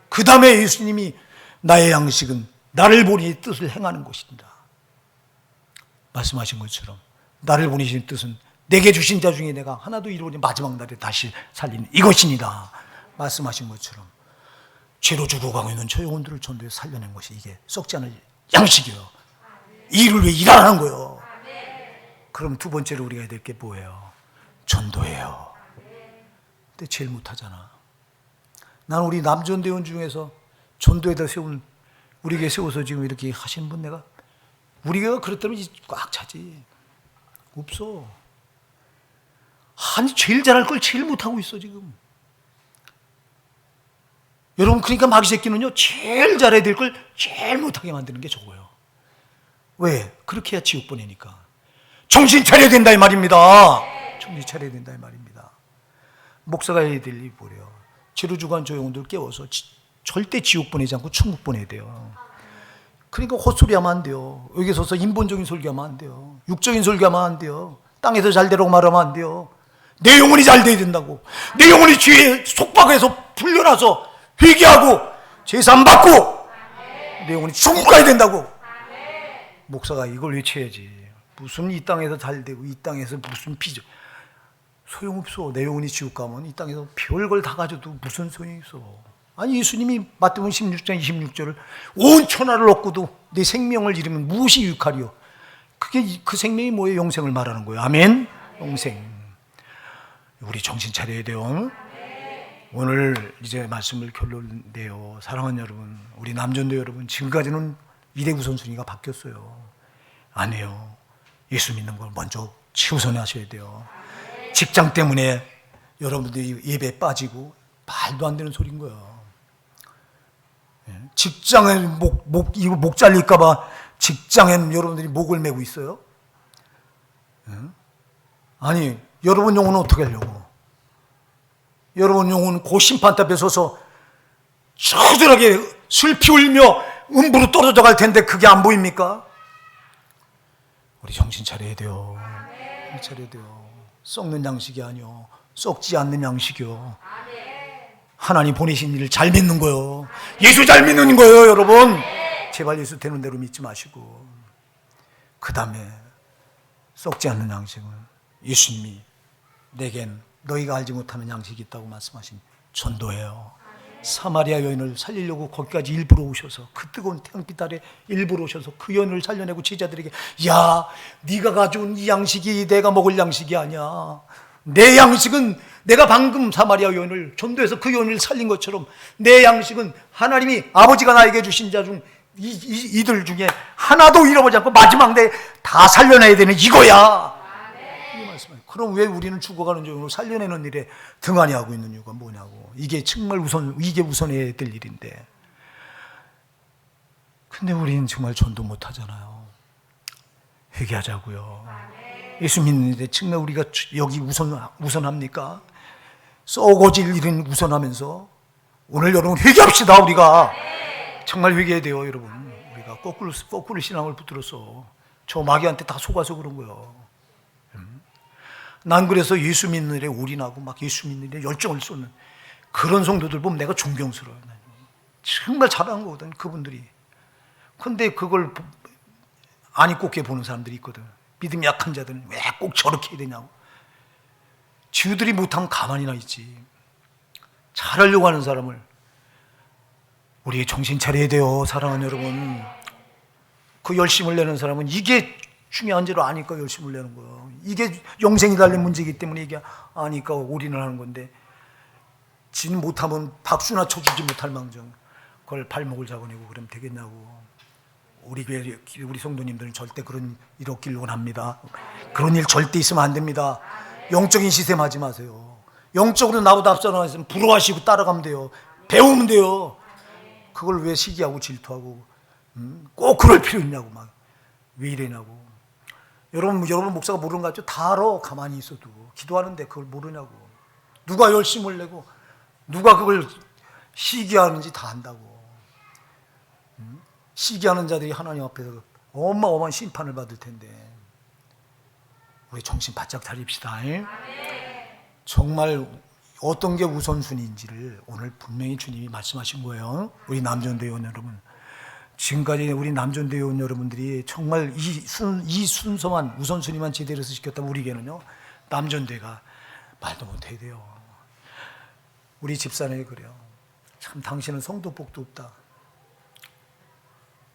그 다음에 예수님이 나의 양식은 나를 보니 뜻을 행하는 것입니다. 말씀하신 것처럼 나를 보내신 뜻은 내게 주신 자 중에 내가 하나도 잃어버린 마지막 날에 다시 살리는 이것이니라. 말씀하신 것처럼 죄로 죽어가고 있는 저 영혼들을 전도해 살려낸 것이 이게 썩지 않을 양식이요. 이 일을 왜 일하는 거예요? 그럼 두 번째로 우리가 해야 될 게 뭐예요? 전도예요. 근데 제일 못하잖아. 나는 우리 남전대원 중에서 전도에다 세운, 우리에게 세워서 지금 이렇게 하시는 분 내가, 우리가 그렇다면 꽉 차지. 없어. 아니, 제일 잘할 걸 제일 못하고 있어, 지금. 여러분, 그러니까 마귀 새끼는요, 제일 잘해야 될 걸 제일 못하게 만드는 게 저거예요. 왜? 그렇게 해야 지옥 보내니까. 정신 차려야 된다 이 말입니다. 정신 차려야 된다 이 말입니다. 목사가 해야 될 일이 뭐래요? 지루주간 조용들 깨워서 절대 지옥 보내지 않고 천국 보내야 돼요. 그러니까 헛소리하면 안 돼요. 여기 서서 인본적인 설교하면 안 돼요. 육적인 설교하면 안 돼요. 땅에서 잘 되라고 말하면 안 돼요. 내 영혼이 잘 돼야 된다고. 내 영혼이 죄의 속박에서 풀려나서 회개하고 제사 받고 내 영혼이 천국 가야 된다고. 목사가 이걸 외쳐야지. 무슨 이 땅에서 잘 되고 이 땅에서 무슨 비전 소용없어. 내 영혼이 지옥 가면 이 땅에서 별걸 다 가져도 무슨 소용이 있어. 아니 예수님이 마태복음 16장 26절을 온 천하를 얻고도 내 생명을 잃으면 무엇이 유익하리요. 그게 그 생명이 뭐예요? 영생을 말하는 거예요. 아멘. 영생. 우리 정신 차려야 돼요. 오늘 이제 말씀을 결론내요. 사랑하는 여러분, 우리 남전도 여러분, 지금까지는 일의 우선순위가 바뀌었어요. 아니에요. 예수 믿는 걸 먼저 최우선하셔야 돼요. 직장 때문에 여러분들이 예배에 빠지고 말도 안 되는 소리인 거예요. 직장에 목 잘릴까봐 직장엔 여러분들이 목을 메고 있어요? 아니, 여러분 영혼은 어떻게 하려고? 여러분 영혼은 그 심판탑에 서서 처절하게 슬피 울며 음부로 떨어져 갈 텐데 그게 안 보입니까? 우리 정신 차려야 돼요. 차려야 돼요. 썩는 양식이 아니요, 썩지 않는 양식이요. 하나님 보내신 일을 잘 믿는 거요. 예수 잘 믿는 거예요, 여러분. 제발 예수 되는 대로 믿지 마시고. 그 다음에 썩지 않는 양식은 예수님이 내겐 너희가 알지 못하는 양식이 있다고 말씀하신 전도예요. 사마리아 여인을 살리려고 거기까지 일부러 오셔서, 그 뜨거운 태양빛 아래 일부러 오셔서 그 여인을 살려내고 제자들에게, 야, 네가 가져온 이 양식이 내가 먹을 양식이 아니야. 내 양식은 내가 방금 사마리아 여인을 전도해서 그 여인을 살린 것처럼 내 양식은 하나님이 아버지가 나에게 주신 자 중 이들 중에 하나도 잃어버리지 않고 마지막 때 다 살려내야 되는 이거야. 이 말씀이에요. 그럼 왜 우리는 죽어가는 중으로 살려내는 일에 등한히 하고 있는 이유가 뭐냐고. 이게 정말 이게 우선해야 될 일인데. 근데 우리는 정말 전도 못 하잖아요. 회개하자고요. 예수 믿는데 정말 우리가 여기 우선합니까? 썩어질 일은 우선하면서 오늘 여러분 회개합시다. 우리가 정말 회개해야 돼요. 여러분, 우리가 거꾸로 신앙을 붙들어서 저 마귀한테 다 속아서 그런 거예요. 난 그래서 예수 믿는 일에 올인하고 막 예수 믿는 일에 열정을 쏟는 그런 성도들 보면 내가 존경스러워요. 정말 잘하는 거거든, 그분들이. 근데 그걸 안 입곱게 보는 사람들이 있거든. 믿음이 약한 자들은 왜 꼭 저렇게 해야 되냐고. 지우들이 못하면 가만히나 있지. 잘하려고 하는 사람을 우리 정신 차려야 돼요. 사랑하는 여러분, 그 열심을 내는 사람은 이게 중요한 줄 아니까 열심을 내는 거예요. 이게 영생이 달린 문제이기 때문에 이게 아니까 올인을 하는 건데, 진 못하면 박수나 쳐주지 못할 망정 그걸 발목을 잡아내고 그러면 되겠냐고. 우리 교회 우리 성도님들은 절대 그런 일 없길 원합니다. 그런 일 절대 있으면 안 됩니다. 영적인 시샘하지 마세요. 영적으로 나보다 앞서나가 있으면 부러워하시고 따라가면 돼요. 배우면 돼요. 그걸 왜 시기하고 질투하고 꼭 그럴 필요 있냐고 막 왜 이래냐고. 여러분 목사가 모르는 거 같죠? 다 알아. 가만히 있어도 기도하는데 그걸 모르냐고. 누가 열심을 내고 누가 그걸 시기하는지 다 안다고. 시기하는 자들이 하나님 앞에서 어마어마한 심판을 받을 텐데 우리 정신 바짝 차립시다. 정말 어떤 게 우선순위인지를 오늘 분명히 주님이 말씀하신 거예요. 우리 남전대원 여러분, 지금까지 우리 남전대원 여러분들이 정말 이 순서만 우선순위만 제대로 해서 지켰다면 우리에게는요, 남전대가 말도 못해야 돼요. 우리 집사람이 그래요. 참 당신은 성도 복도 없다.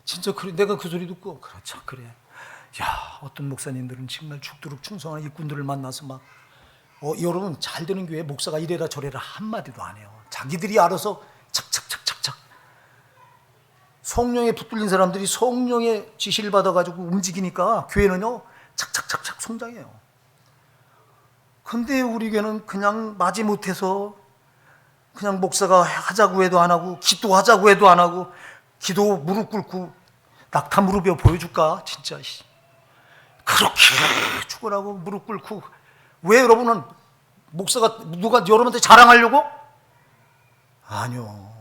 진짜 그래. 내가 그 소리 듣고 그렇죠, 그래. 야, 어떤 목사님들은 정말 죽도록 충성한 일꾼들을 만나서 막 여러분, 잘 되는 교회 목사가 이래라 저래라 한마디도 안 해요. 자기들이 알아서 착착착착착. 성령에 붙들린 사람들이 성령의 지시를 받아가지고 움직이니까 교회는요 착착착착 성장해요. 근데 우리 교회는 그냥 마지못해서 그냥 목사가 하자고 해도 안 하고 기도하자고 해도 안 하고 기도 무릎 꿇고 낙타 무릎에 보여줄까? 진짜 그렇게 죽으라고 무릎 꿇고. 왜 여러분은 목사가 누가 여러분한테 자랑하려고? 아니요.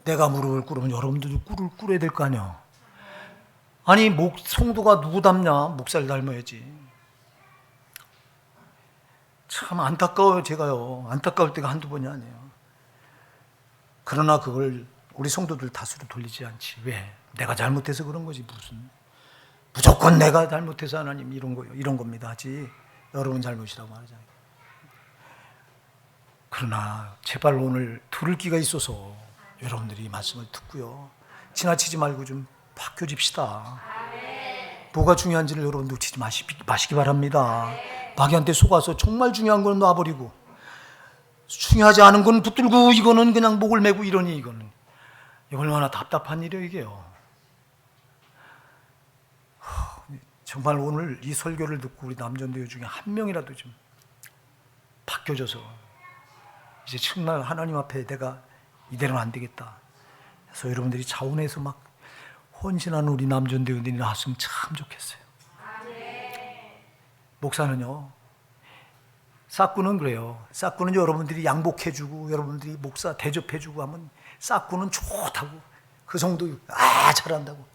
내가 무릎을 꿇으면 여러분들도 꿇어야 될 거 아니야. 아니 성도가 누구 닮냐? 목사를 닮아야지. 참 안타까워요. 제가요. 안타까울 때가 한두 번이 아니에요. 그러나 그걸 우리 성도들 탓으로 돌리지 않지. 왜? 내가 잘못해서 그런 거지. 무조건 내가 잘못해서 하나님 이런 겁니다 하지. 여러분 잘못이라고 말하잖아요. 그러나 제발 오늘 들을 기가 있어서 여러분들이 이 말씀을 듣고요, 지나치지 말고 좀 바뀌어집시다. 뭐가 중요한지를 여러분 놓치지 마시기 바랍니다. 마귀한테 속아서 정말 중요한 건 놔버리고 중요하지 않은 건 붙들고 이거는 그냥 목을 메고 이러니 이거 얼마나 답답한 일이에요 이게요. 정말 오늘 이 설교를 듣고 우리 남전도회 중에 한 명이라도 좀 바뀌어져서 이제 정말 하나님 앞에 내가 이대로는 안 되겠다 그래서 여러분들이 자원해서 막 헌신하는 우리 남전도회들이 나왔으면 참 좋겠어요. 목사는요, 싹구는 그래요. 싹구는 여러분들이 양복해주고 여러분들이 목사 대접해주고 하면 싹구는 좋다고, 그 정도 잘한다고.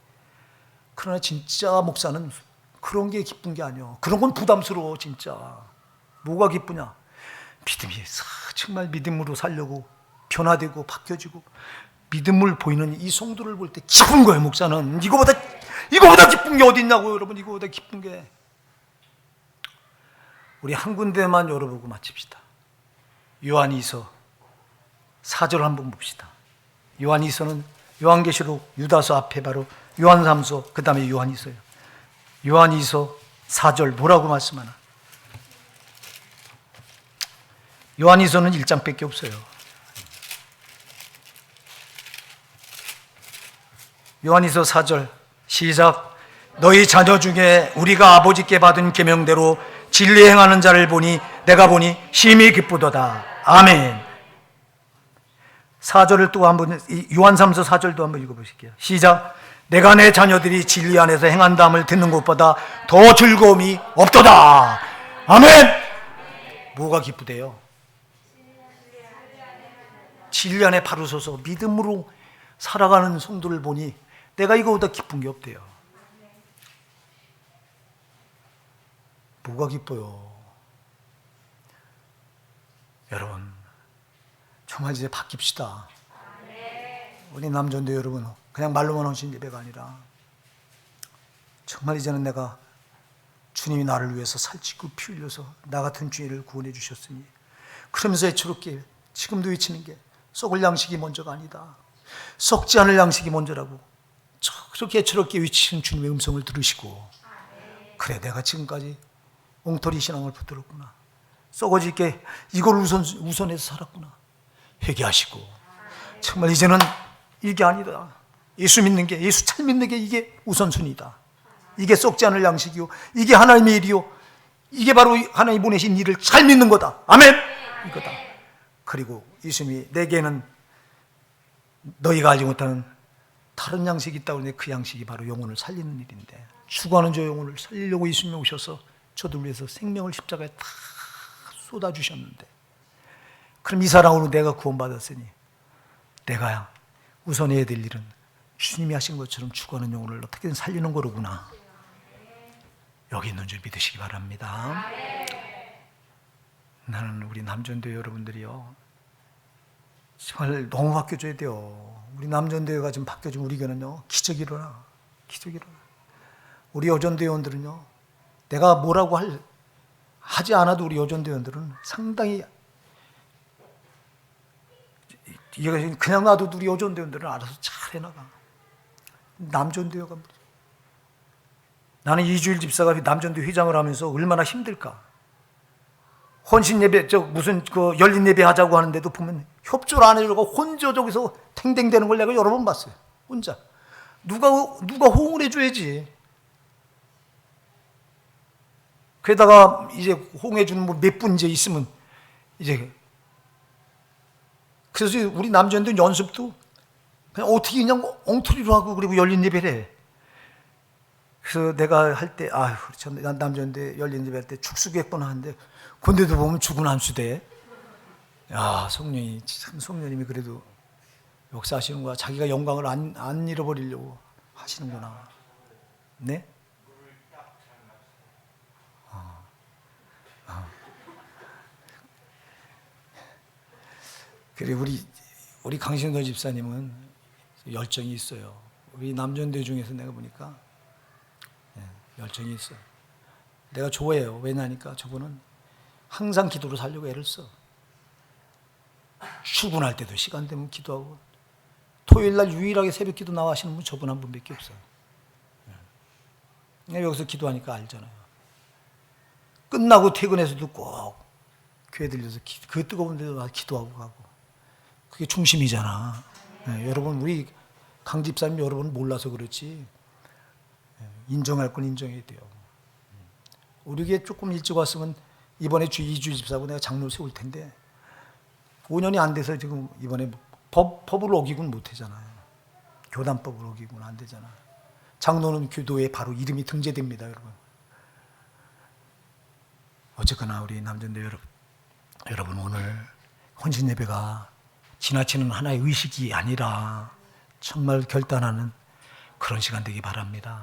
그러나 진짜 목사는 그런 게 기쁜 게 아니야. 그런 건 부담스러워. 진짜 뭐가 기쁘냐? 믿음이 정말 믿음으로 살려고 변화되고 바뀌어지고 믿음을 보이는 이 성도를 볼 때 기쁜 거예요. 목사는 이거보다 기쁜 게 어디 있냐고. 여러분, 이거보다 기쁜 게. 우리 한 군데만 열어보고 마칩시다. 요한이서 4절 한번 봅시다. 요한이서는 요한계시록 유다서 앞에 바로 요한3서, 그 다음에 요한이서예요. 요한이서 4절 뭐라고 말씀하나? 요한이서는 1장밖에 없어요. 요한이서 4절 시작. 너희 자녀 중에 우리가 아버지께 받은 계명대로 진리 행하는 자를 보니 내가 보니 심히 기쁘도다. 아멘. 4절을 또 한번, 요한3서 4절도 한번 읽어보실게요. 시작. 내가 내 자녀들이 진리 안에서 행한다함을 듣는 것보다 더 즐거움이 없도다. 아멘. 뭐가 기쁘대요? 진리 안에 바로 서서 믿음으로 살아가는 성도를 보니 내가 이거보다 기쁜 게 없대요. 뭐가 기뻐요? 여러분, 정말 이제 바뀝시다. 우리 남전도 여러분, 그냥 말로만 하신 예배가 아니라 정말 이제는 내가 주님이 나를 위해서 살찌고 피 흘려서 나 같은 죄인을 구원해 주셨으니, 그러면서 애처롭게 지금도 외치는 게 썩을 양식이 먼저가 아니다. 썩지 않을 양식이 먼저라고 그렇게 애처롭게 외치는 주님의 음성을 들으시고, 그래 내가 지금까지 엉터리 신앙을 붙들었구나, 썩어질게 이걸 우선해서 살았구나 회개하시고, 정말 이제는 이게 아니다. 예수 믿는 게, 예수 잘 믿는 게 이게 우선순위다. 이게 썩지 않을 양식이요, 이게 하나님의 일이요, 이게 바로 하나님 보내신 일을 잘 믿는 거다. 아멘. 이거다. 그리고 예수님이 내게는 너희가 알지 못하는 다른 양식이 있다고 하는데 그 양식이 바로 영혼을 살리는 일인데, 죽어가는 저 영혼을 살리려고 예수님이 오셔서 저들 위해서 생명을 십자가에 다 쏟아주셨는데, 그럼 이 사랑으로 내가 구원받았으니 내가 우선해야 될 일은 주님이 하신 것처럼 죽어가는 영혼을 어떻게든 살리는 거로구나. 여기 있는 줄 믿으시기 바랍니다. 나는 우리 남전도회 여러분들이요, 정말 너무 바뀌어줘야 돼요. 우리 남전도회가 좀 바뀌어지면 우리 교회는요 기적이 일어나. 기적이 일어나. 우리 여전도회원들은요, 내가 뭐라고 하지 않아도 우리 여전도회원들은 상당히, 그냥 놔둬도 우리 여전도회원들은 알아서 잘 해나가. 남전도회가, 나는 이주일 집사가 남전도회 회장을 하면서 얼마나 힘들까. 헌신 예배, 열린 예배 하자고 하는데도 보면 협조를 안 해주고 혼자 저기서 탱탱대는 걸 내가 여러 번 봤어요. 혼자. 누가 호응을 해줘야지. 게다가 이제 호응해주는 몇 분 이제 있으면 이제, 그래서 우리 남자들 연습도 그냥 어떻게 그냥 엉터리로 하고 그리고 열린 예배를 해. 그래서 내가 할 때, 아휴, 난 남자인데 열린 예배 할 때 축수객번 하는데, 근데도 보면 죽은 안수대. 야, 성령이, 참 성령님이 그래도 역사하시는 거야. 자기가 영광을 안 잃어버리려고 하시는구나. 네? 그리고 우리 강신도 집사님은 열정이 있어요. 우리 남전대 중에서 내가 보니까 열정이 있어요. 내가 좋아해요. 왜냐니까 저분은 항상 기도로 살려고 애를 써. 출근할 때도 시간 되면 기도하고, 토요일 날 유일하게 새벽 기도 나가시는 분 저분 한 분밖에 없어요. 내가 여기서 기도하니까 알잖아요. 끝나고 퇴근해서도 꼭 교회 들려서 그 뜨거운 데도 와서 기도하고 가고. 그게 중심이잖아. 여러분, 우리 강 집사님 여러분 몰라서 그렇지, 인정할 건 인정해야 돼요. 우리 교회 조금 일찍 왔으면 이번에 이주 집사하고 내가 장로 세울 텐데 5년이 안 돼서 지금 이번에 법을 어기고는 못하잖아요. 교단법을 어기고는 안 되잖아요. 장로는 교도에 바로 이름이 등재됩니다, 여러분. 어쨌거나 우리 남전대 여러분 오늘 헌신 예배가 지나치는 하나의 의식이 아니라 정말 결단하는 그런 시간 되기 바랍니다.